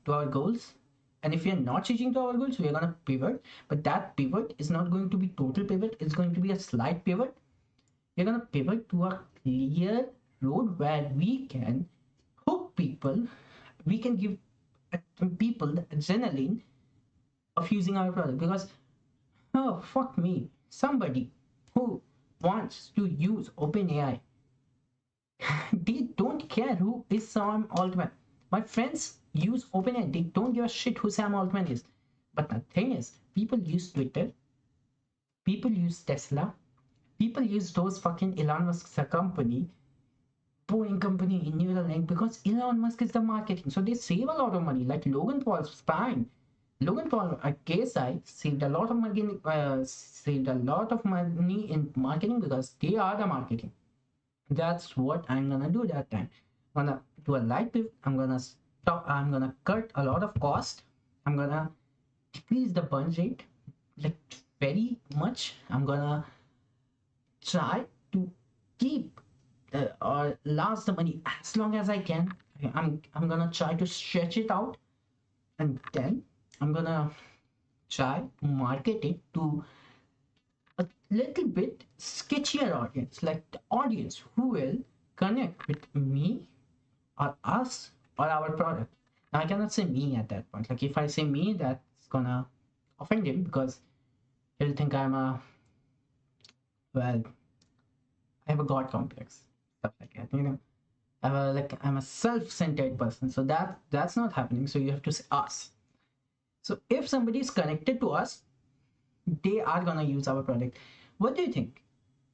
our goals, and if we are not reaching to our goals, we are gonna pivot. But that pivot is not going to be total pivot. It's going to be a slight pivot. We're gonna pivot to a clear road where we can hook people. We can give people the adrenaline of using our product, because oh fuck me, somebody who wants to use OpenAI, they don't care who is Sam Altman. My friends use OpenAI, they don't give a shit who Sam Altman is. But the thing is, people use Twitter, people use Tesla, people use those fucking Elon Musk's company, Boeing company in Neuralink, because Elon Musk is the marketing. So they save a lot of money. Like Logan Paul's spine. Logan Paul at KSI saved a lot of money, in marketing, because they are the marketing. That's what I'm gonna do that time. I'm gonna do a light pivot. I'm gonna cut a lot of cost. I'm gonna decrease the burn rate like very much. I'm gonna try to keep or last the money as long as I can. I'm gonna try to stretch it out, and then I'm gonna try to market it to a little bit sketchier audience, like the audience who will connect with me or us or our product. Now I cannot say me at that point. Like if I say me, that's gonna offend him, because he'll think I'm a, well, I have a god complex, stuff like that, you know. I'm a self-centered person, so that's not happening. So you have to say us. So if somebody is connected to us, they are gonna use our product. What do you think?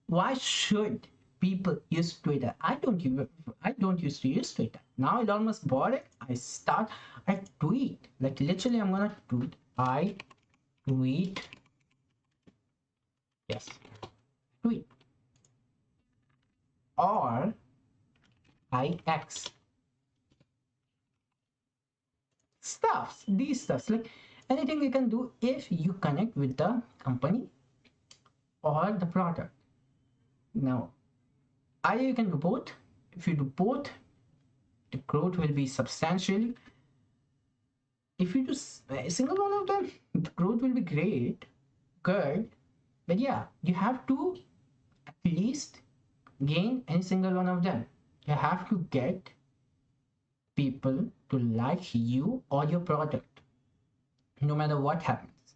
Why should people use Twitter? I don't used to use Twitter. Now Elon Musk bought it. I tweet. Like literally I'm gonna tweet. I tweet. Yes. Tweet. Or IX. These stuffs, like anything you can do if you connect with the company or the product. Now, either you can do both. If you do both, the growth will be substantial. If you do a single one of them, the growth will be good. But yeah, you have to at least gain any single one of them. You have to get people to like you or your product, no matter what happens.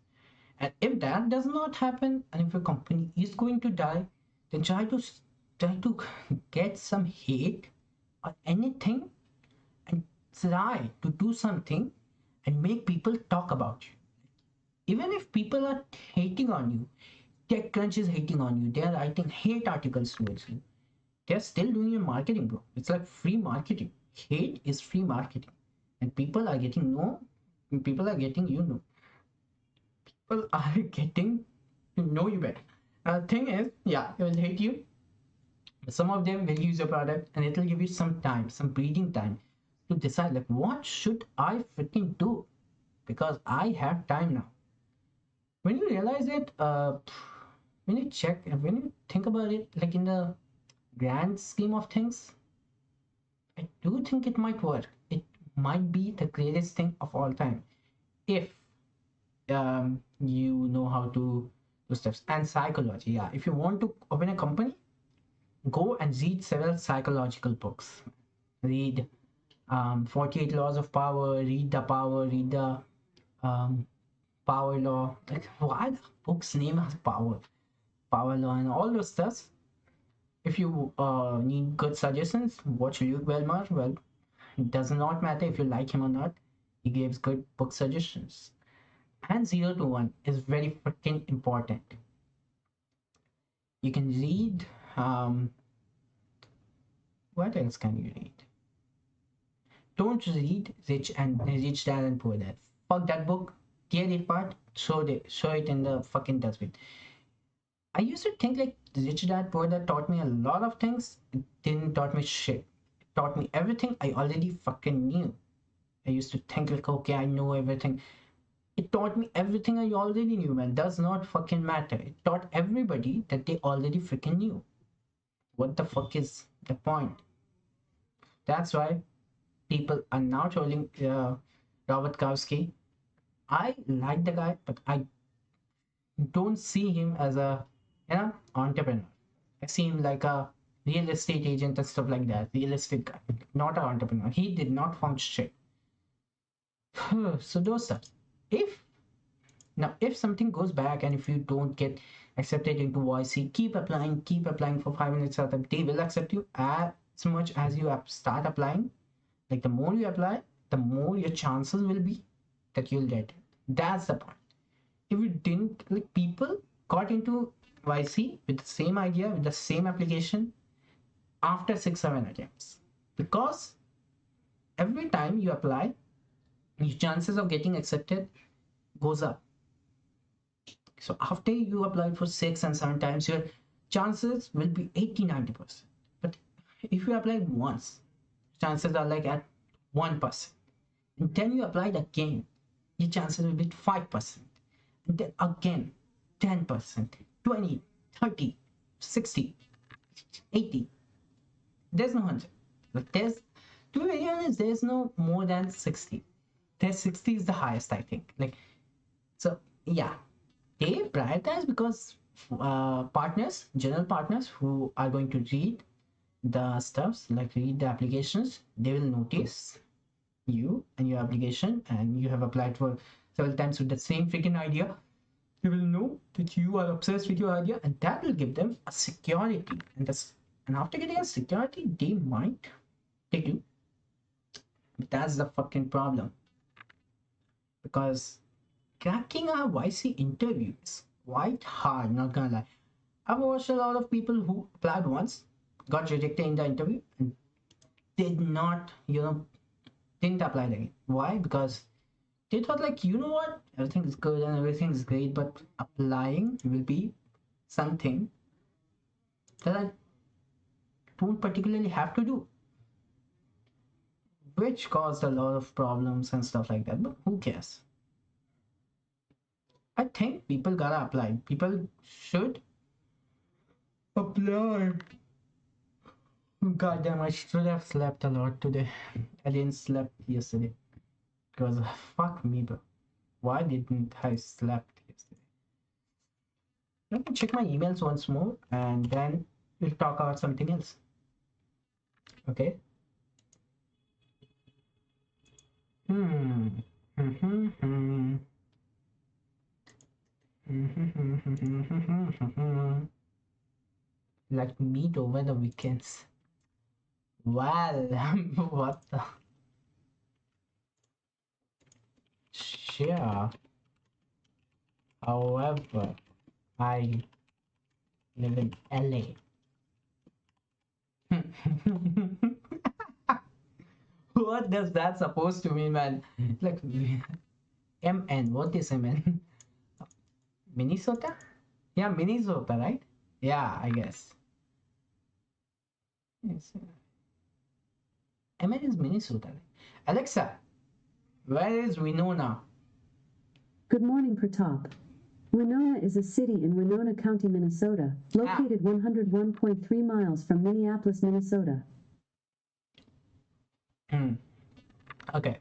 And if that does not happen, and if your company is going to die, then try to get some hate or anything, and try to do something and make people talk about you. Even if people are hating on you, TechCrunch is hating on you, they're writing hate articles towards you, they're still doing your marketing, bro. It's like free marketing. Hate is free marketing, and people are getting people are getting people are getting to know you better. Thing is, yeah, they will hate you, but some of them will use your product, and it will give you some time, some breathing time, to decide like, what should I freaking do, because I have time now. When you realize it, when you think about it, like in the grand scheme of things, I do think it might work. It might be the greatest thing of all time if you know how to do steps. And psychology, yeah. If you want to open a company, go and read several psychological books. Read 48 Laws of Power, read the Power Law. Like, why the book's name has Power Law, and all those stuff. If you need good suggestions, watch Luke Belmar. Well, It does not matter if you like him or not. He gives good book suggestions. And 0 to 1 is very freaking important. You can read. What else can you read? Don't read Rich Dad and Poor Dad. Fuck that book. Tear it apart. Show it in the fucking dustbin. I used to think like Rich Dad Poor Dad taught me a lot of things. It didn't taught me shit. It taught me everything I already fucking knew. I used to think like, okay, I know everything. It taught me everything I already knew, man. Does not fucking matter. It taught everybody that they already freaking knew. What the fuck is the point? That's why people are now trolling Robert Kowski. I like the guy, but I don't see him as a entrepreneur. I see him like a real estate agent and stuff like that. Real estate guy, not an entrepreneur. He did not found shit. So those stuff. If something goes back and if you don't get accepted into YC, keep applying for 5 minutes at a day. They will accept you as much as you start applying. Like the more you apply, the more your chances will be that you'll get it. That's the point. If you didn't, like, people got into YC with the same idea, with the same application after 6-7 attempts, because every time you apply, your chances of getting accepted goes up. So after you applied for 6 and 7 times, your chances will be 80-90%. But if you applied once, chances are like at 1%. And then you applied again, your chances will be 5%. And then again 10%, 20, 30, 60, 80. There's no 100. But to be very honest, there's no more than 60. There's 60 is the highest, I think. Like, so yeah, they prioritize because general partners who are going to read the stuffs, like read the applications, they will notice you and your application, and you have applied for several times with the same freaking idea. They will know that you are obsessed with your idea, and that will give them a security. And after getting a security, they might take you. But that's the fucking problem, because cracking a YC interview is quite hard, not gonna lie. I've watched a lot of people who applied once, got rejected in the interview, and did not, didn't apply again. Why? Because they thought like, you know what, everything is good and everything is great, but applying will be something that I don't particularly have to do, which caused a lot of problems and stuff like that. But who cares? I think people gotta apply. People should apply. God damn, I should have slept a lot today. I didn't sleep yesterday. Because fuck me, bro. Why didn't I slept yesterday? Let me check my emails once more and then we'll talk about something else. Okay. Like meet over the weekends. Well, what the? Sure. However, I live in LA. What does that supposed to mean, man? Like MN, what is MN? Minnesota? Yeah, Minnesota, right? Yeah, I guess. Yes. MN is Minnesota. Alexa, where is Winona? Good morning, Pratap. Winona is a city in Winona County, Minnesota, located 101.3 miles from Minneapolis, Minnesota. Okay.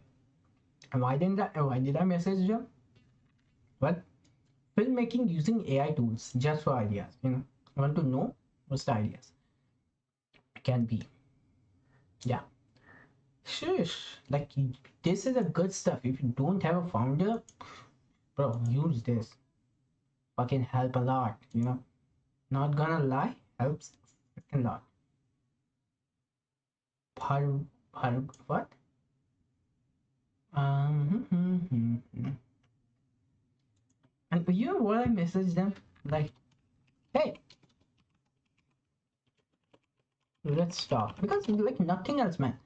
Why did I message you? What? Filmmaking using AI tools just for ideas. I want to know what's the ideas. Can be. Yeah. Shush. Like, this is a good stuff. If you don't have a founder, bro, use this. Fucking help a lot, Not gonna lie, helps a lot. What? And you know what I messaged them? Like, hey, let's talk. Because, like, nothing else, man.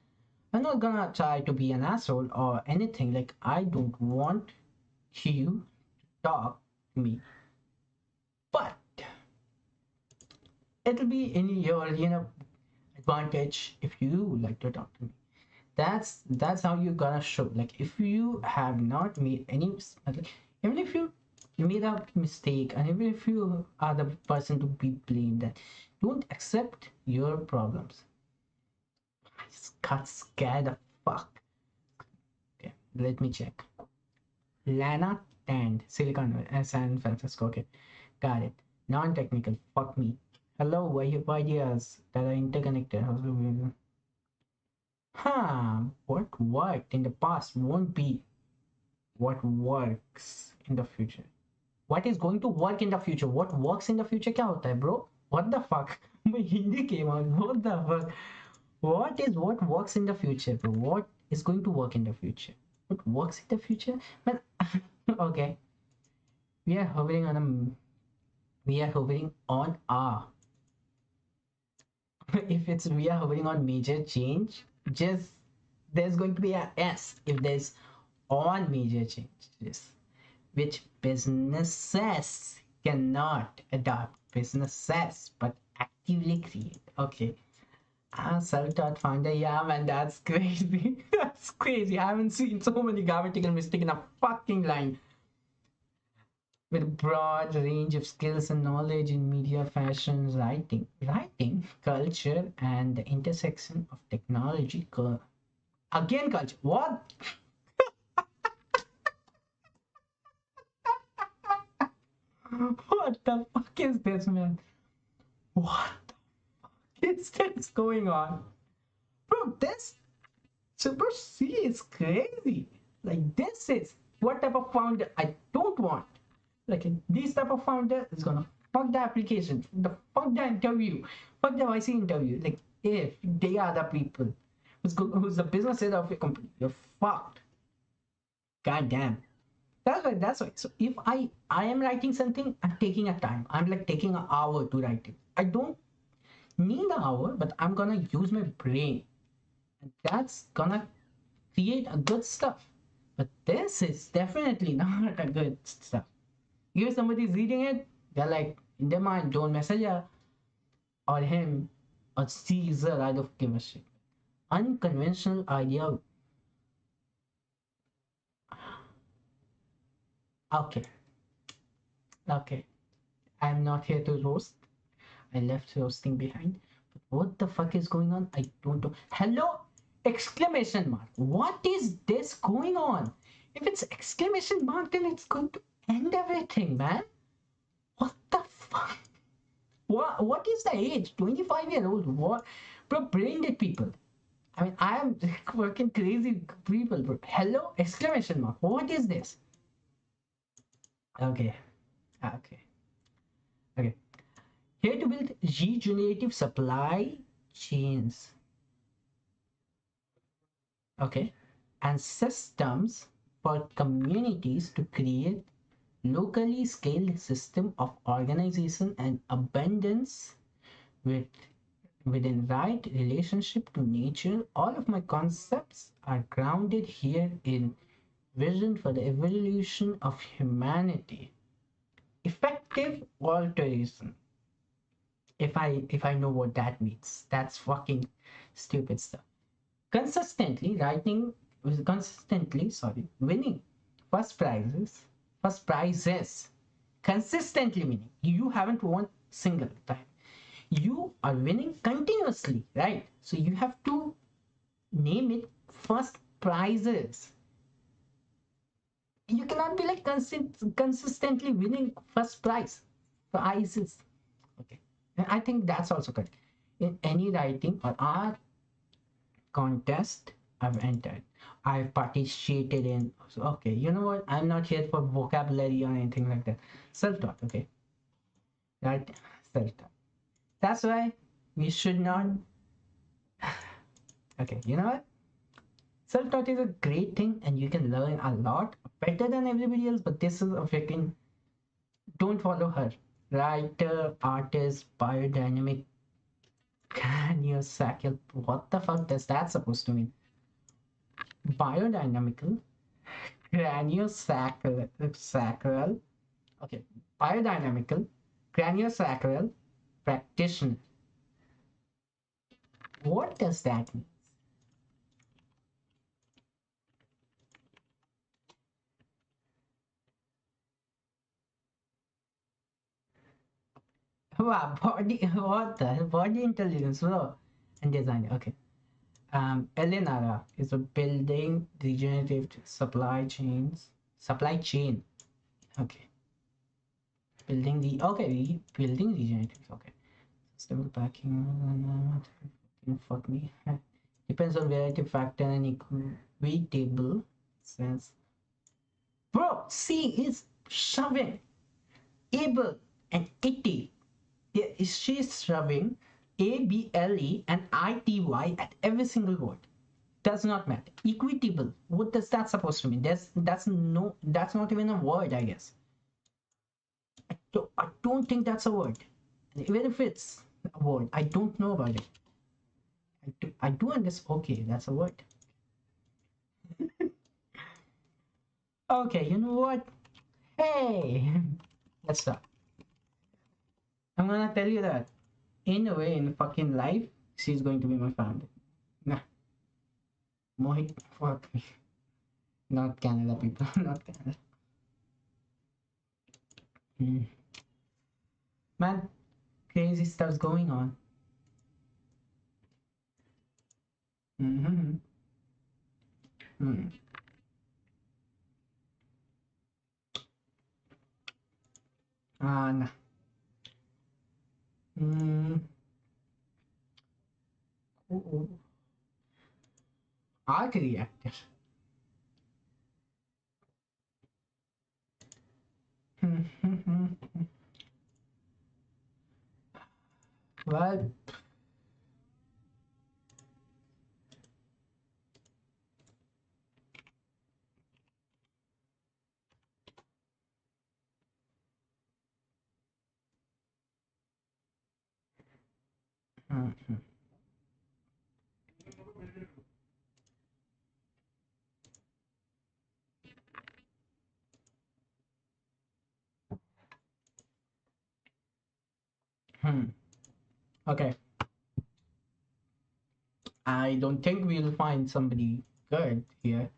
I'm not gonna try to be an asshole or anything. Like, I don't want you to talk to me. But it'll be in your, advantage if you like to talk to me. That's how you're gonna show. Like, if you have not made any, like, even if you made a mistake, and even if you are the person to be blamed, then don't accept your problems. I just got scared the fuck. Okay, let me check. Lana and Silicon San Francisco. Okay, got it. Non-technical. Fuck me. Hello, ideas that are interconnected. What worked in the past won't be what works in the future. What is going to work in the future? What works in the future? क्या होता है, bro? What the fuck? My Hindi came out. What the fuck? What works in the future, bro? What is going to work in the future? What works in the future? Man, okay. We are hovering on a if it's we are hovering on major change, just there's going to be a S if there's on major changes, which businesses cannot adopt. Businesses, but actively create. Okay. Self-taught founder, yeah, man, that's crazy. That's crazy. I haven't seen so many grammatical mistakes in a fucking line. With a broad range of skills and knowledge in media, fashion, writing, culture, and the intersection of technology. Again, culture. What? What the fuck is this, man? What the fuck is this going on? Bro, this Super C is crazy. Like, this is what type of founder I don't want. Like, this type of founder is gonna fuck the application, fuck the interview, fuck the YC interview. Like, if they are the people who's the business head of your company, you're fucked. God damn. That's why. So if I am writing something, I'm taking a time. I'm like taking an hour to write it. I don't need an hour, but I'm gonna use my brain. And that's gonna create a good stuff. But this is definitely not a good stuff. If somebody's reading it, they're like, in their mind, don't message her or him or Caesar. I don't give a shit. Unconventional idea. Okay. Okay. I'm not here to roast. I left roasting behind. But what the fuck is going on? I don't know. Hello? Exclamation mark. What is this going on? If it's exclamation mark, then it's going to end everything, man. What the fuck? What is the age? 25-year-old? What? Bro, brain dead people. I mean, I am working crazy people, bro. Hello? Exclamation mark. What is this? Okay. Okay. Here to build regenerative supply chains. Okay. And systems for communities to create locally scaled system of organization and abundance within right relationship to nature. All of my concepts are grounded here in vision for the evolution of humanity. Effective altruism. If I know what that means, that's fucking stupid stuff. Consistently winning first prizes, consistently winning. You haven't won single time. You are winning continuously, right? So you have to name it first prizes. You cannot be like consistently winning first prizes. Okay, and I think that's also correct. In any writing or art contest I've entered, I've participated in. So, okay, you know what? I'm not here for vocabulary or anything like that. Self-taught, okay? Right? Self-taught. That's why we should not. Okay, you know what? Self-taught is a great thing and you can learn a lot better than everybody else, but this is a freaking, don't follow her. Writer, artist, biodynamic, craniosacral. What the fuck does that supposed to mean? Biodynamical, craniosacral. Okay, biodynamical, craniosacral practitioner. What does that mean? Wow, body, what the hell? Body intelligence, bro. And design, okay. Eleonora is a building regenerative supply chain. Okay. Building regenerative, okay. Stable packing, fuck me. Depends on variety factor and equitable sense. Bro, C is shoving. Able and itty. She's shoving ABLE and ITY at every single word. Does not matter. Equitable. What does that supposed to mean? That's not even a word, I guess. I don't think that's a word. Even if it's a word, I don't know about it. I do understand. Okay, that's a word. Okay, you know what? Hey, let's start. I'm gonna tell you that in a way, in fucking life, she's going to be my family. Nah. Mohit, fuck me. Not Canada people, not Canada. Man, crazy stuff's going on. Nah. Arc reactor. Well, okay. I don't think we'll find somebody good here.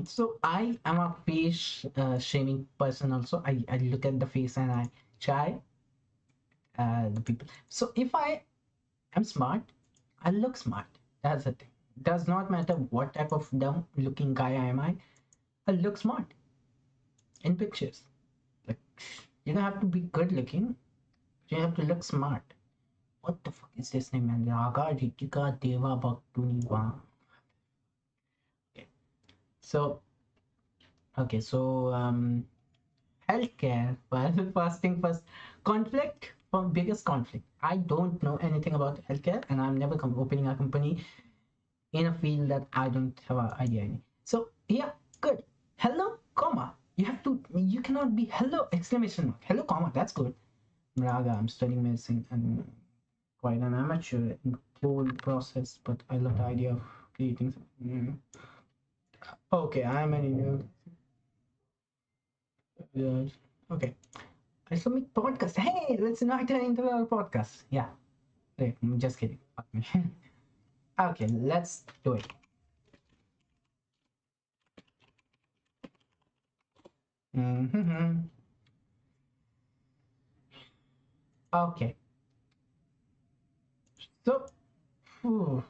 So I am a face shaming person also. I look at the face and I try the people. So if I am smart, I look smart. That's the thing. Does not matter what type of dumb looking guy am I look smart in pictures. Like, you don't have to be good looking, you have to look smart. What the fuck is this name, man? Raga Ritika Deva Bhaktuni Vam. Okay. So healthcare. Well, first thing first, conflict. From biggest conflict. I don't know anything about healthcare, and I'm never opening a company in a field that I don't have an idea in. So yeah, good. Hello, comma. You cannot be hello exclamation mark. Hello, comma. That's good. Raga, I'm studying medicine and quite an amateur in the whole process, but I love the idea of creating something. Okay, I'm an Indian. Okay. I submit podcast. Hey, let's invite her into our podcast. Yeah. Wait, I'm just kidding. Fuck me. Okay, let's do it. Okay. So, whew.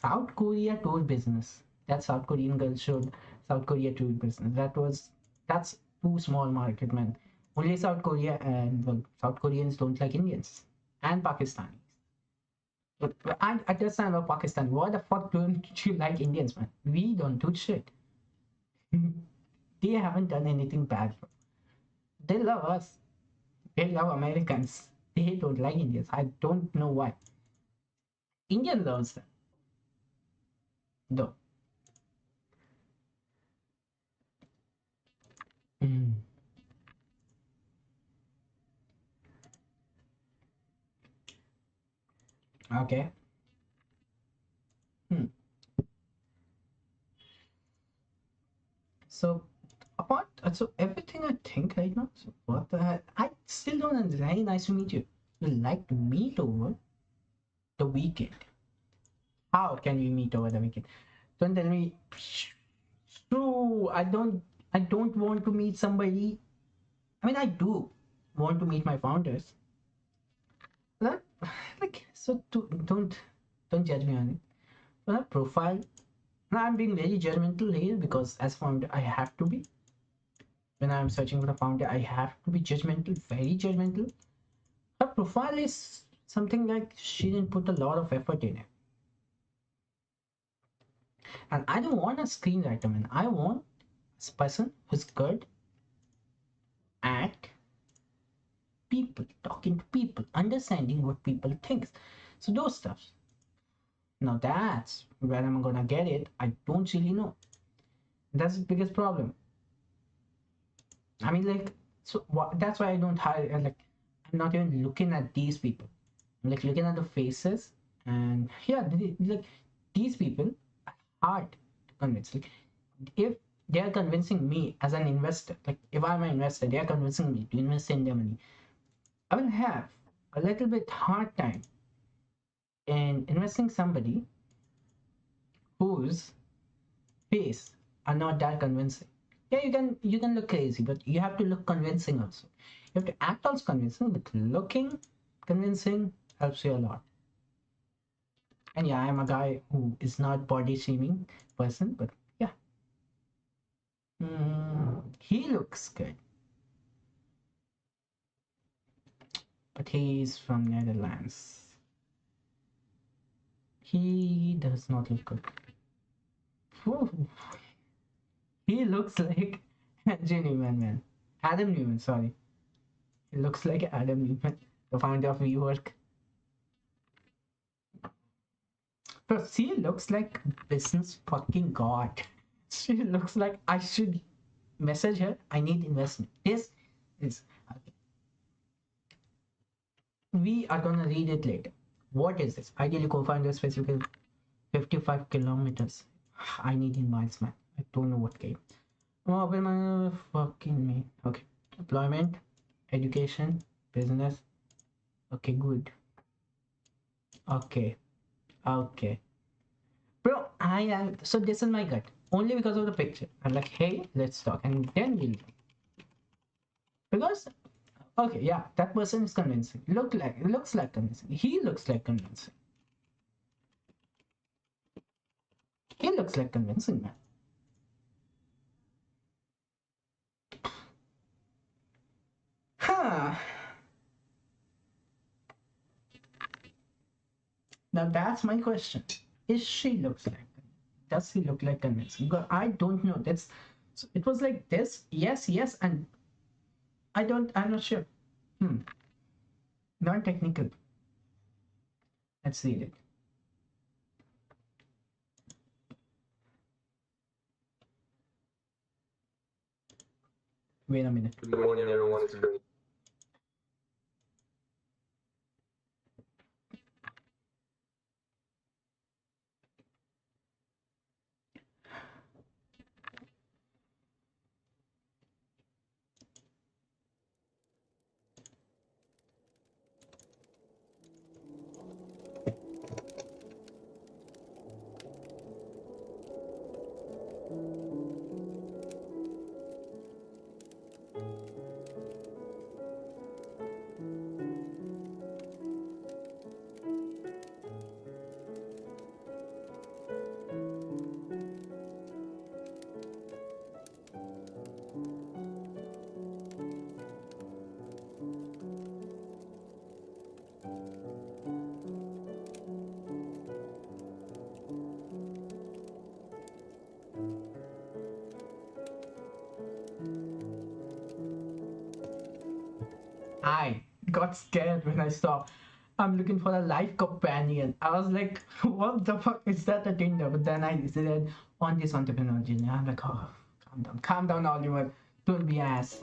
South Korea tour business. That South Korean girl showed South Korea tour business. That's too small market, man. Only South Korea, and well, South Koreans don't like Indians and Pakistanis. But I understand about Pakistan. Why the fuck don't you like Indians, man? We don't do shit. They haven't done anything bad. They love us. They love Americans. They don't like Indians. I don't know why. Indian loves them, though. Mm. Okay. Hmm. So, so everything I think right now. So what the hell? I still don't understand. Hey, nice to meet you. You like to meet over the weekend? How can we meet over the weekend? Don't tell me. True. I don't want to meet somebody. I mean, I do want to meet my founders. That, like, so don't judge me on it. But that profile. Now I'm being very judgmental here because as founder, I have to be. When I'm searching for the founder, I have to be judgmental, very judgmental. Her profile is something like she didn't put a lot of effort in it. And I don't want a screenwriter, man. I want a person who's good at people, talking to people, understanding what people think. So those stuff. Now that's where I'm gonna get it. I don't really know. That's the biggest problem. I mean, like, so that's why I don't hire. Like, I'm not even looking at these people. I'm like looking at the faces, and yeah, like these people are hard to convince. Like, if they are convincing me as an investor, like if I'm an investor, they are convincing me to invest in their money. I will have a little bit hard time in investing somebody whose face are not that convincing. Yeah, you can look crazy, but you have to look convincing also. You have to act also convincing, but looking convincing helps you a lot. And yeah, I'm a guy who is not body shaming person, but yeah. He looks good, but he's from Netherlands. He does not look good. Whew. He looks like Andrew Newman, man. Adam Newman, sorry. He looks like Adam Newman, the founder of WeWork. But she looks like business fucking god. She looks like I should message her. I need investment. This is. We are gonna read it later. What is this? Ideally, co-founder specific 55 kilometers. I need in miles, man. I don't know what game. Oh, my fucking me. Okay. Employment, education, business. Okay, good. Okay. Okay. Bro, I am. So this is my gut. Only because of the picture. I'm like, hey, let's talk. And then we'll. Because, okay, yeah, that person is convincing. Looks like convincing. He looks like convincing. He looks like convincing, man. Huh. Now that's my question. Is she looks like? Does he look like convincing? Because I don't know. That's. So it was like this. Yes, yes, and I don't. I'm not sure. Non-technical. Let's read it. Wait a minute. Good morning, everyone. It's great. I got scared when I saw I'm looking for a life companion. I was like, what the fuck is that a Tinder? But then I said on this entrepreneur journey. I'm like, oh, calm down, Oliver. Don't be ass.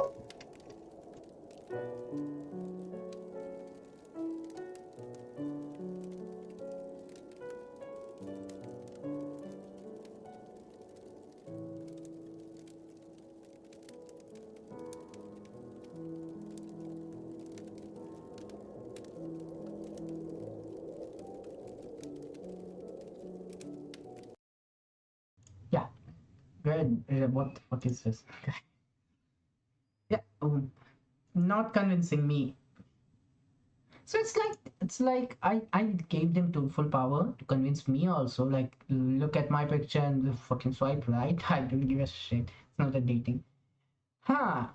Yeah, good. What the fuck is this? Yeah, not convincing me. So it's like I gave them to full power to convince me also. Like, look at my picture and fucking swipe right. I don't give a shit. It's not a dating. Huh.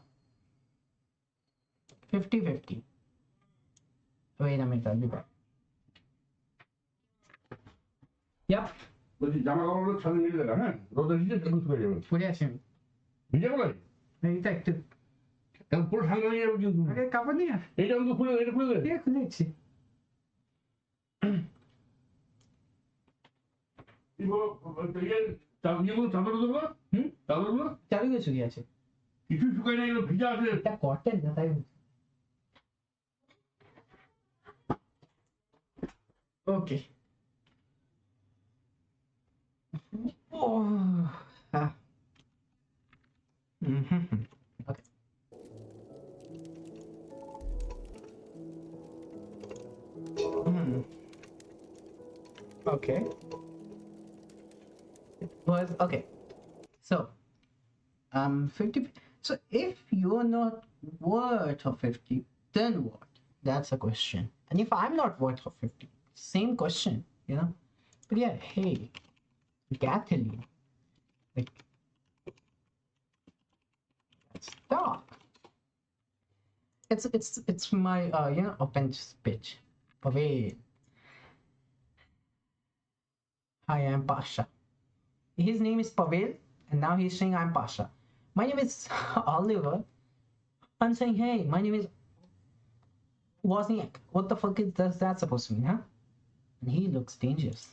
50-50. Wait a minute, I'll be back. Yep. বলছি জামা কাপড়গুলো ছাদে মেলে দেবে, হ্যাঁ রোদে দিতে একটু শুকিয়ে যাবে। পরে আছি আমি। ভিজে বলে এইটা একটু এখন পুরো ঠান্ডা হয়ে যাবে কিন্তু। আরে কাপড় নিয়ে এইটা আমাকে খুলে দে, এটা খুলে দে। দিয়ে খুলেছি। কি বলো ইয়েগুলো চাদরগুলো? চাদরগুলো চাদরগুলো শুকিয়ে আছে। কিছু শুকায় না, এগুলো ভিজা আছে। এটা কটন না, তাই ওকে। Oh. Okay. Okay. It was okay. So, 50. So if you're not worth of 50, then what? That's a question. And if I'm not worth of 50, same question, you know. But yeah, hey, gasoline, like, let's talk. It's my open speech. Pavel. Hi, I'm Pasha. His name is Pavel, and now he's saying I'm Pasha. My name is Oliver. I'm saying, hey, my name is Wozniak. What the fuck is that supposed to mean, huh? And he looks dangerous.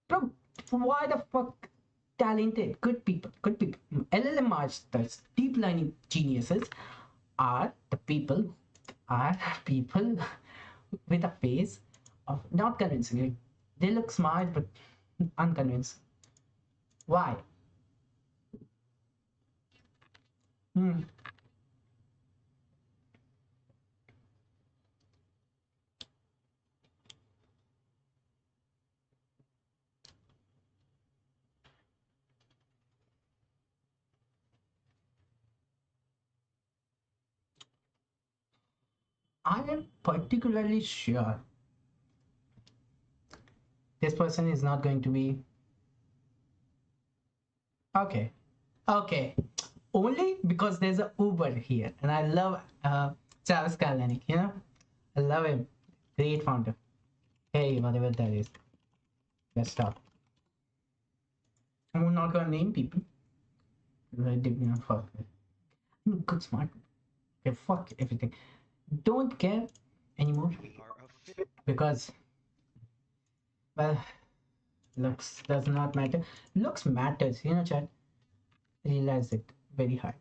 Bro, why the fuck talented, good people, LLM masters, deep learning geniuses are people with a face of not convincing. Like, they look smart but unconvincing. Why? I am particularly sure this person is not going to be okay. Only because there's a Uber here, and I love Travis Kalanick. You know, I love him. Great founder. Hey, whatever that is. Let's stop. I'm not gonna name people. Fuck. Good smart. Okay, fuck everything. Don't care anymore because, well, looks does not matter. Looks matters, you know, chat. Realize it very hard.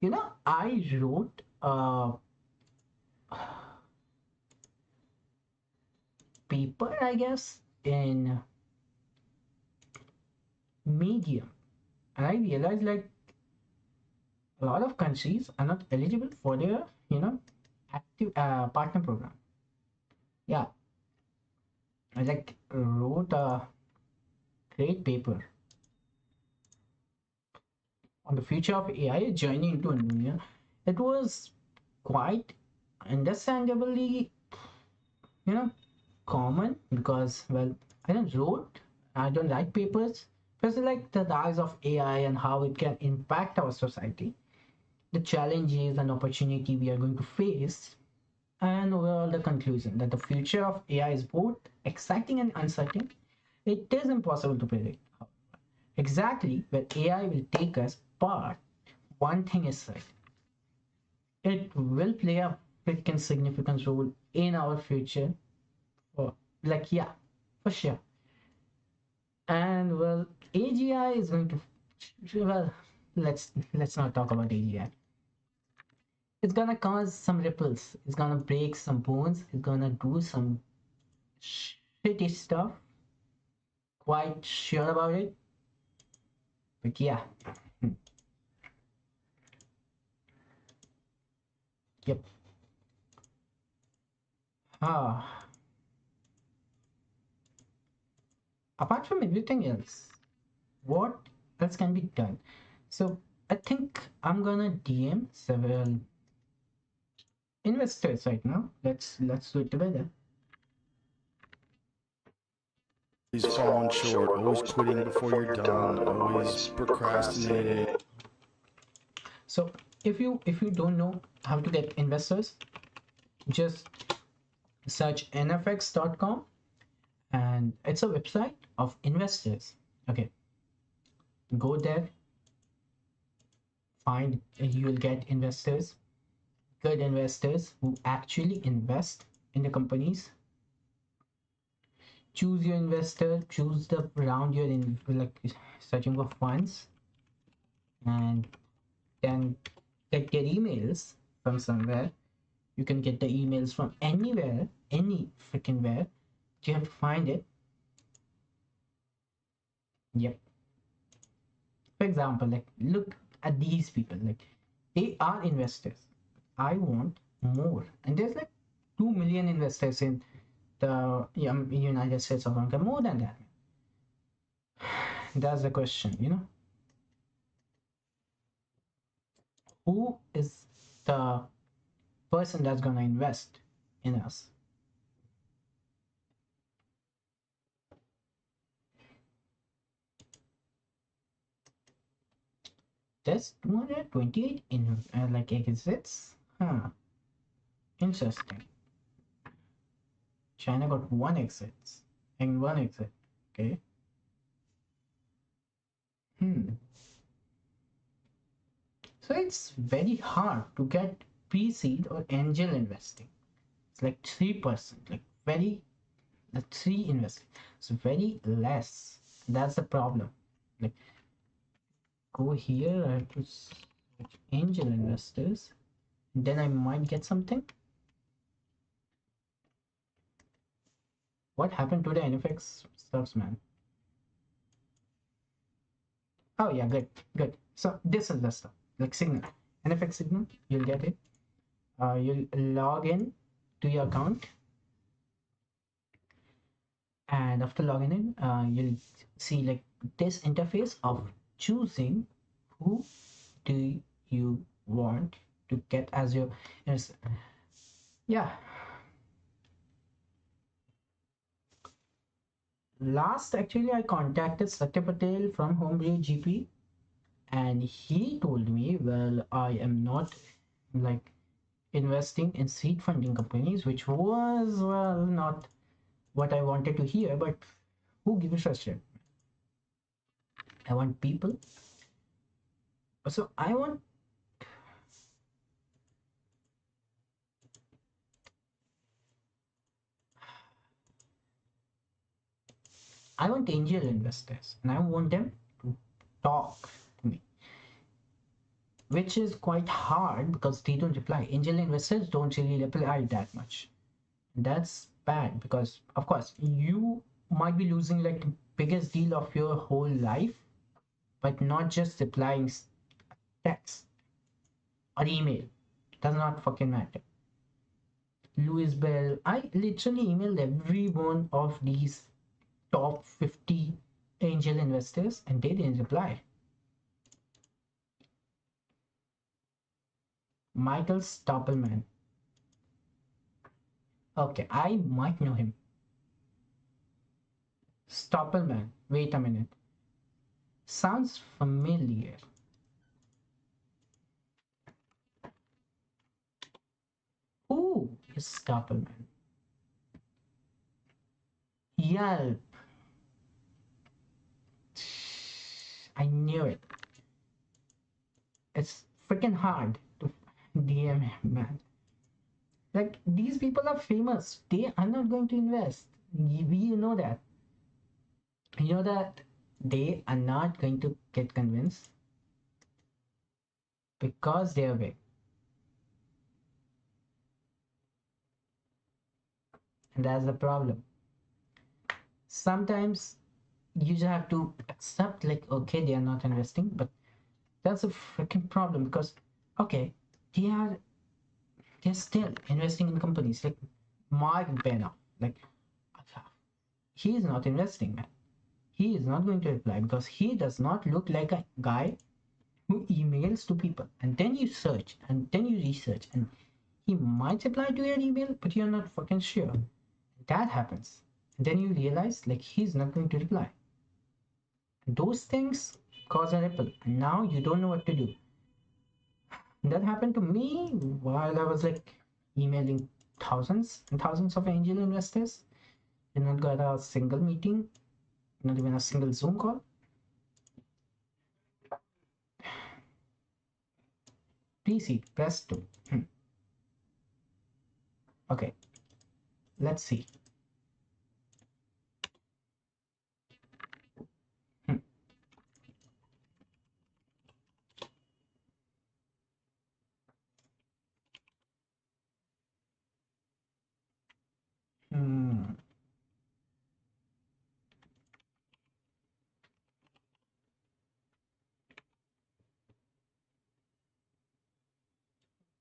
You know, I wrote a paper, I guess, in Medium, and I realized like a lot of countries are not eligible for their, active partner program. Yeah, I like wrote a great paper on the future of AI journey into Indonesia. It was quite understandably, common because, well, I don't write papers. First, like the rise of AI and how it can impact our society, the challenges and opportunity we are going to face, and overall the conclusion that the future of AI is both exciting and uncertain. It is impossible to predict exactly where AI will take us, but one thing is certain. It will play a freaking significant role in our future. For, like, yeah, for sure. And well, AGI is going to, well, let's not talk about AGI. It's gonna cause some ripples. It's gonna break some bones. It's gonna do some shitty stuff. Quite sure about it. But yeah. Yep. Ah. Apart from everything else, what else can be done? So I think I'm gonna DM several investors right now. Let's do it together. Always falling short, always quitting before you're done, always procrastinating. So if you don't know how to get investors, just search nfx.com, and it's a website of investors. Okay, go there, find, you will get investors, good investors who actually invest in the companies. Choose your investor, choose the round you're in, like searching for funds, and then get their emails from somewhere. You can get the emails from anywhere, any freaking where. You have to find it. Yep. For example, like, look at these people. Like, they are investors. I want more, and there's like 2 million investors in the United States of America. More than that. That's the question, you know. Who is the person that's gonna invest in us? There's 228 in like exits. Huh. Interesting. China got one exit and one exit. Okay. So it's very hard to get pre-seed or angel investing. It's like 3%, like very, the 3 investing. It's very less. That's the problem. Like, go here, I have to search angel investors, then I might get something. What happened to the NFX stuffs, man? Oh yeah, good. So this is the stuff, like Signal, NFX Signal. You'll get it. You'll log in to your account, and after logging in, you'll see like this interface of choosing who do you want to get as your, yeah. Last, actually, I contacted Satya Patel from Homebrew GP, and he told me, well, I am not like investing in seed funding companies, which was, well, not what I wanted to hear, but who gives a shit? I want people. So I want angel investors, and I want them to talk to me, which is quite hard because they don't reply. Angel investors don't really reply that much. That's bad because, of course, you might be losing like the biggest deal of your whole life, but not just replying text or email. Does not fucking matter. Louis Bell, I literally emailed every one of these top 50 angel investors and they didn't reply. Michael Stoppelman. Okay, I might know him. Stoppelman. Wait a minute. Sounds familiar. Who is Stoppelman? Yelp. I knew it. It's freaking hard to DM him, man. Like, these people are famous. They are not going to invest. We know that. You know that they are not going to get convinced because they are big. And that's the problem. Sometimes you just have to accept, like, okay, they are not investing, but that's a freaking problem because, okay, they're still investing in companies like Mark Benner. Like, he is not investing, man. He is not going to reply because he does not look like a guy who emails to people and then you search and then you research and he might reply to your email, but you're not fucking sure. That happens. And then you realize, like, he's not going to reply. And those things cause a ripple. And now you don't know what to do. That happened to me while I was like emailing thousands and thousands of angel investors. Did not got a single meeting, not even a single Zoom call. PC, press 2. Okay, let's see.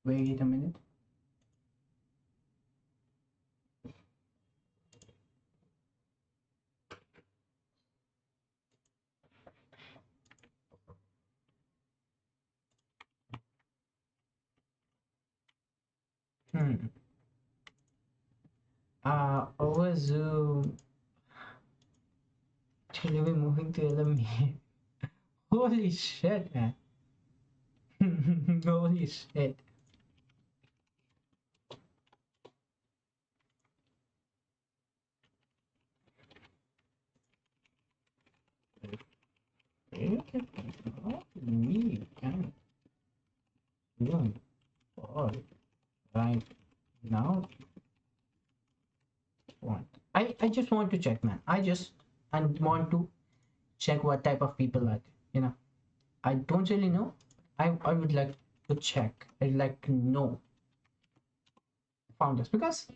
Wait a minute. Over Zoom. Actually, we're moving to LME. Holy shit, man. Holy shit. Me can doing all right now. I just want to check, man. I want to check what type of people are there. You know, I don't really know. I would like to check. I'd like to know founders because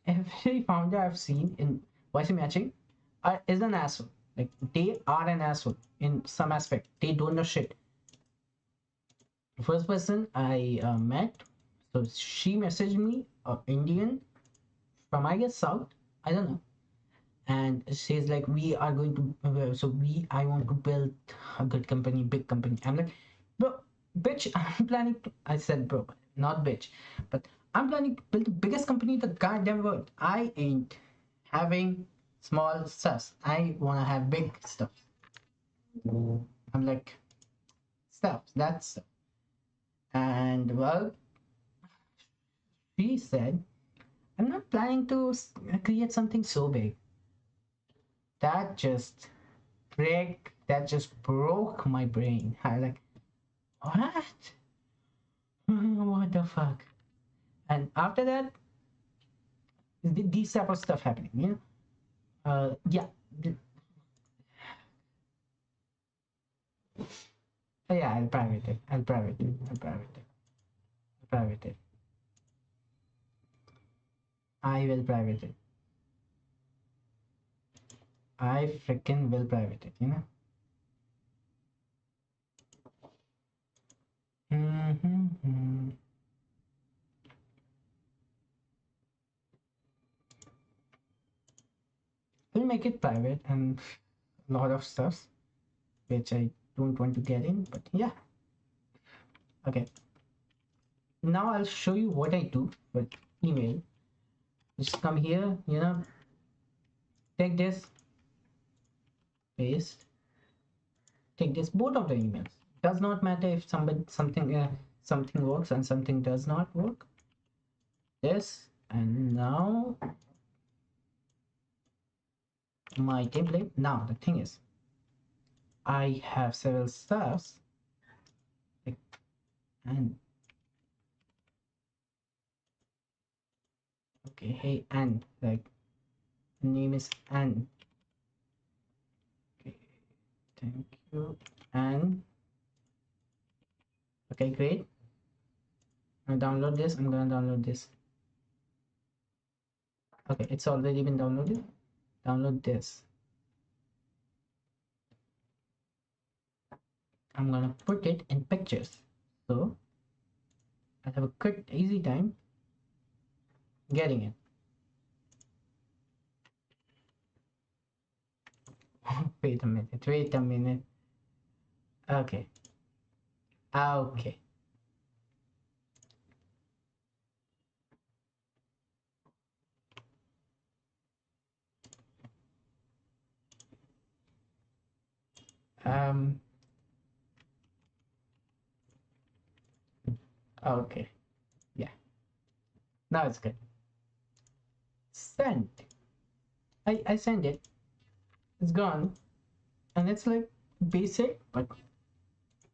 every founder I've seen in YC matching is an asshole. Like, they are an asshole in some aspect. They don't know shit. The first person I met, so she messaged me, Indian from, I guess, South. I don't know. And she's like, we are going to I want to build a good company, big company. I'm like, bro, bitch, I'm planning to, I said, bro, not bitch, but I'm planning to build the biggest company in the goddamn world. I ain't having small stuff. I want to have big stuff. I'm like, stuff, that's stuff. And well, she said, I'm not planning to create something so big. That just broke my brain. I like, what? What the fuck? And after that, these type of stuff happening, you know? Yeah. Yeah, I'll private it. I'll private it. I'll private it. I'll private it. I will private it. I freaking will private it, you know? We'll make it private and a lot of stuff which I don't want to get in, but yeah. Okay. Now I'll show you what I do with email. Just come here, you know, take this, paste, take this, both of the emails. Does not matter if something works and something does not work. This, and now my template. Now the thing is, I have several stuffs. Like, Anne. Okay, hey Anne, like her name is Anne. Okay, thank you, Anne. Okay, great. I'm gonna download this. I'm gonna download this. Okay, it's already been downloaded. Download this. I'm gonna put it in pictures. So I have a quick, easy time getting it. Wait a minute. Wait a minute. Okay. Okay. Um. Okay. Yeah. Now it's good. Send. I send it. It's gone, and it's like basic but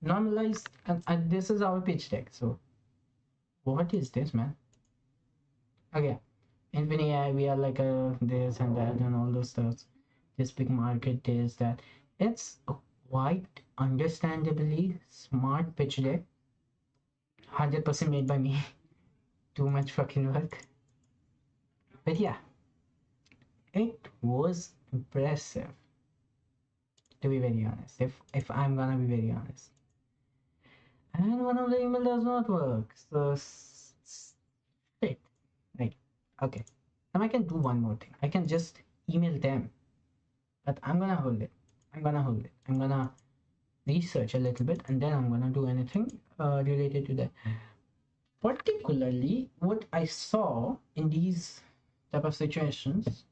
normalized, and this is our pitch deck. So what is this, man? Okay. Infinity AI, we are like this and that and all those stuff. This big market, this, that. It's a quite understandably smart pitch deck. 100% made by me. Too much fucking work. But yeah, it was impressive. To be very honest, if I'm gonna be very honest. And one of the email does not work. So shit. Right. Okay. Now I can do one more thing. I can just email them. But I'm gonna hold it. I'm gonna research a little bit and then I'm gonna do anything related to that. Particularly what I saw in these type of situations,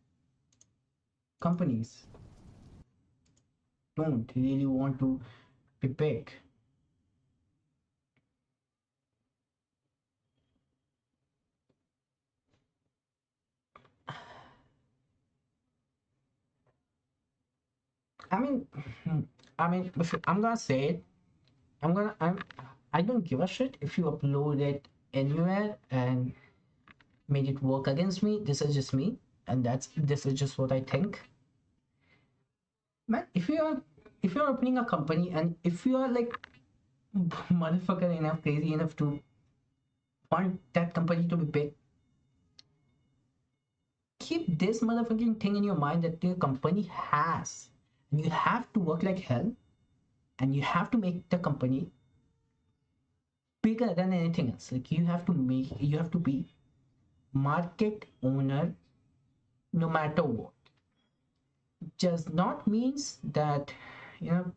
companies don't really want to be big. I mean, if I'm gonna say it, I don't give a shit if you upload it anywhere and made it work against me. This is just me, and this is just what I think. Man, if you're opening a company and if you are like motherfucker enough, crazy enough to want that company to be big, keep this motherfucking thing in your mind that your company has. And you have to work like hell and you have to make the company bigger than anything else. Like you have to be market owner no matter what. Does not means that you know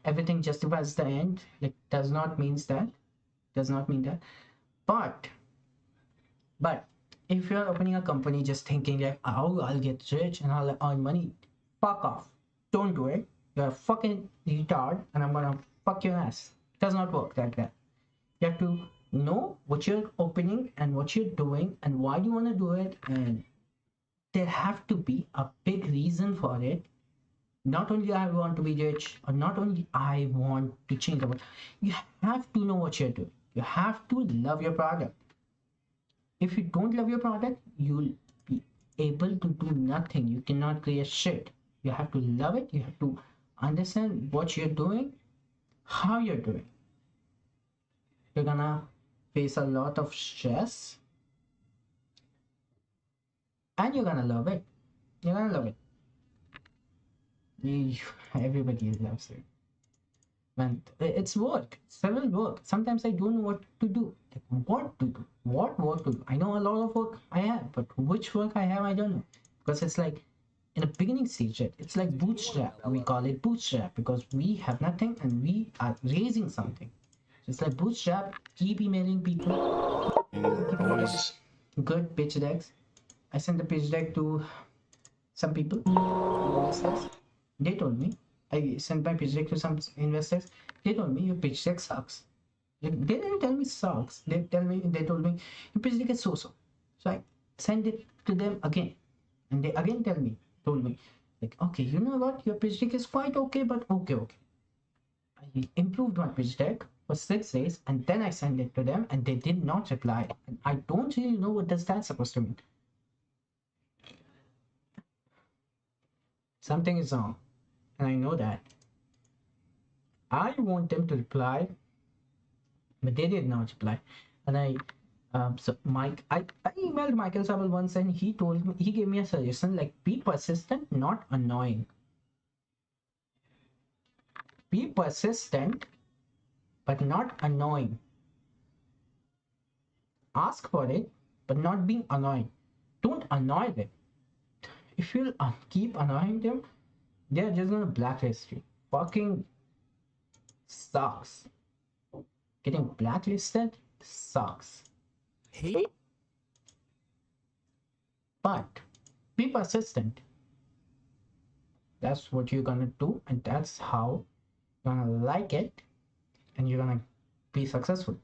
everything justifies the end. Like does not mean that. But if you're opening a company just thinking like, oh, I'll get rich and I'll earn money, fuck off. Don't do it. You're a fucking retard and I'm gonna fuck your ass. It does not work like that. You have to know what you're opening and what you're doing and why you want to do it, and there have to be a big reason for it. Not only I want to be rich or not only I want to change the world. You have to know what you're doing. You have to love your product. If you don't love your product, you'll be able to do nothing. You cannot create shit. You have to love it. You have to understand what you're doing, how you're doing. You're gonna face a lot of stress and you're gonna love it. You're gonna love it. Everybody loves it. Man, it's work. Several work. Sometimes I don't know what to do. Like, what to do? What work to do? I know a lot of work I have, but which work I have, I don't know. Because it's like in a beginning stage, it's like bootstrap. We call it bootstrap because we have nothing and we are raising something. So it's like bootstrap. Keep emailing people. Always Good pitch decks. I sent the pitch deck to some people, investors. They told me. I sent my pitch deck to some investors. They told me your pitch deck sucks. They didn't tell me sucks. They told me your pitch deck is so-so. So I sent it to them again, and they again told me like, okay, you know what, your pitch deck is quite okay, but okay. I improved my pitch deck for 6 days, and then I sent it to them, and they did not reply. And I don't really know what does that supposed to mean. Something is wrong, and I know that. I want them to reply, but they did not reply. And I emailed Michael Sabel once, and he gave me a suggestion like, be persistent, not annoying. Be persistent, but not annoying. Ask for it, but not being annoying. Don't annoy them. If you keep annoying them, they're just gonna blacklist you. Fucking sucks. Getting blacklisted sucks. But be persistent. That's what you're gonna do, and that's how you're gonna like it, and you're gonna be successful.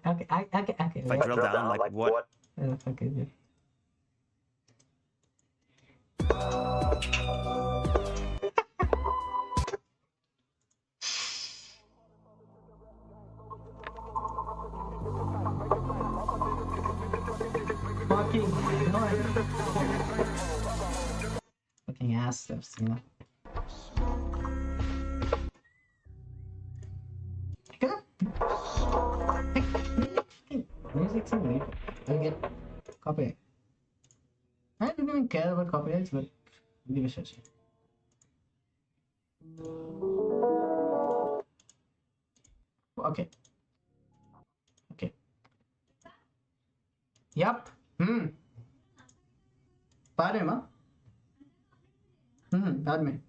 Okay. If I drill down, like what? Okay, yeah. Fucking ass stuffs, you know. Music's so weird. I'll get copyright. I don't even care about copyrights, but give a shit. Okay. Yup. बाद में बाद में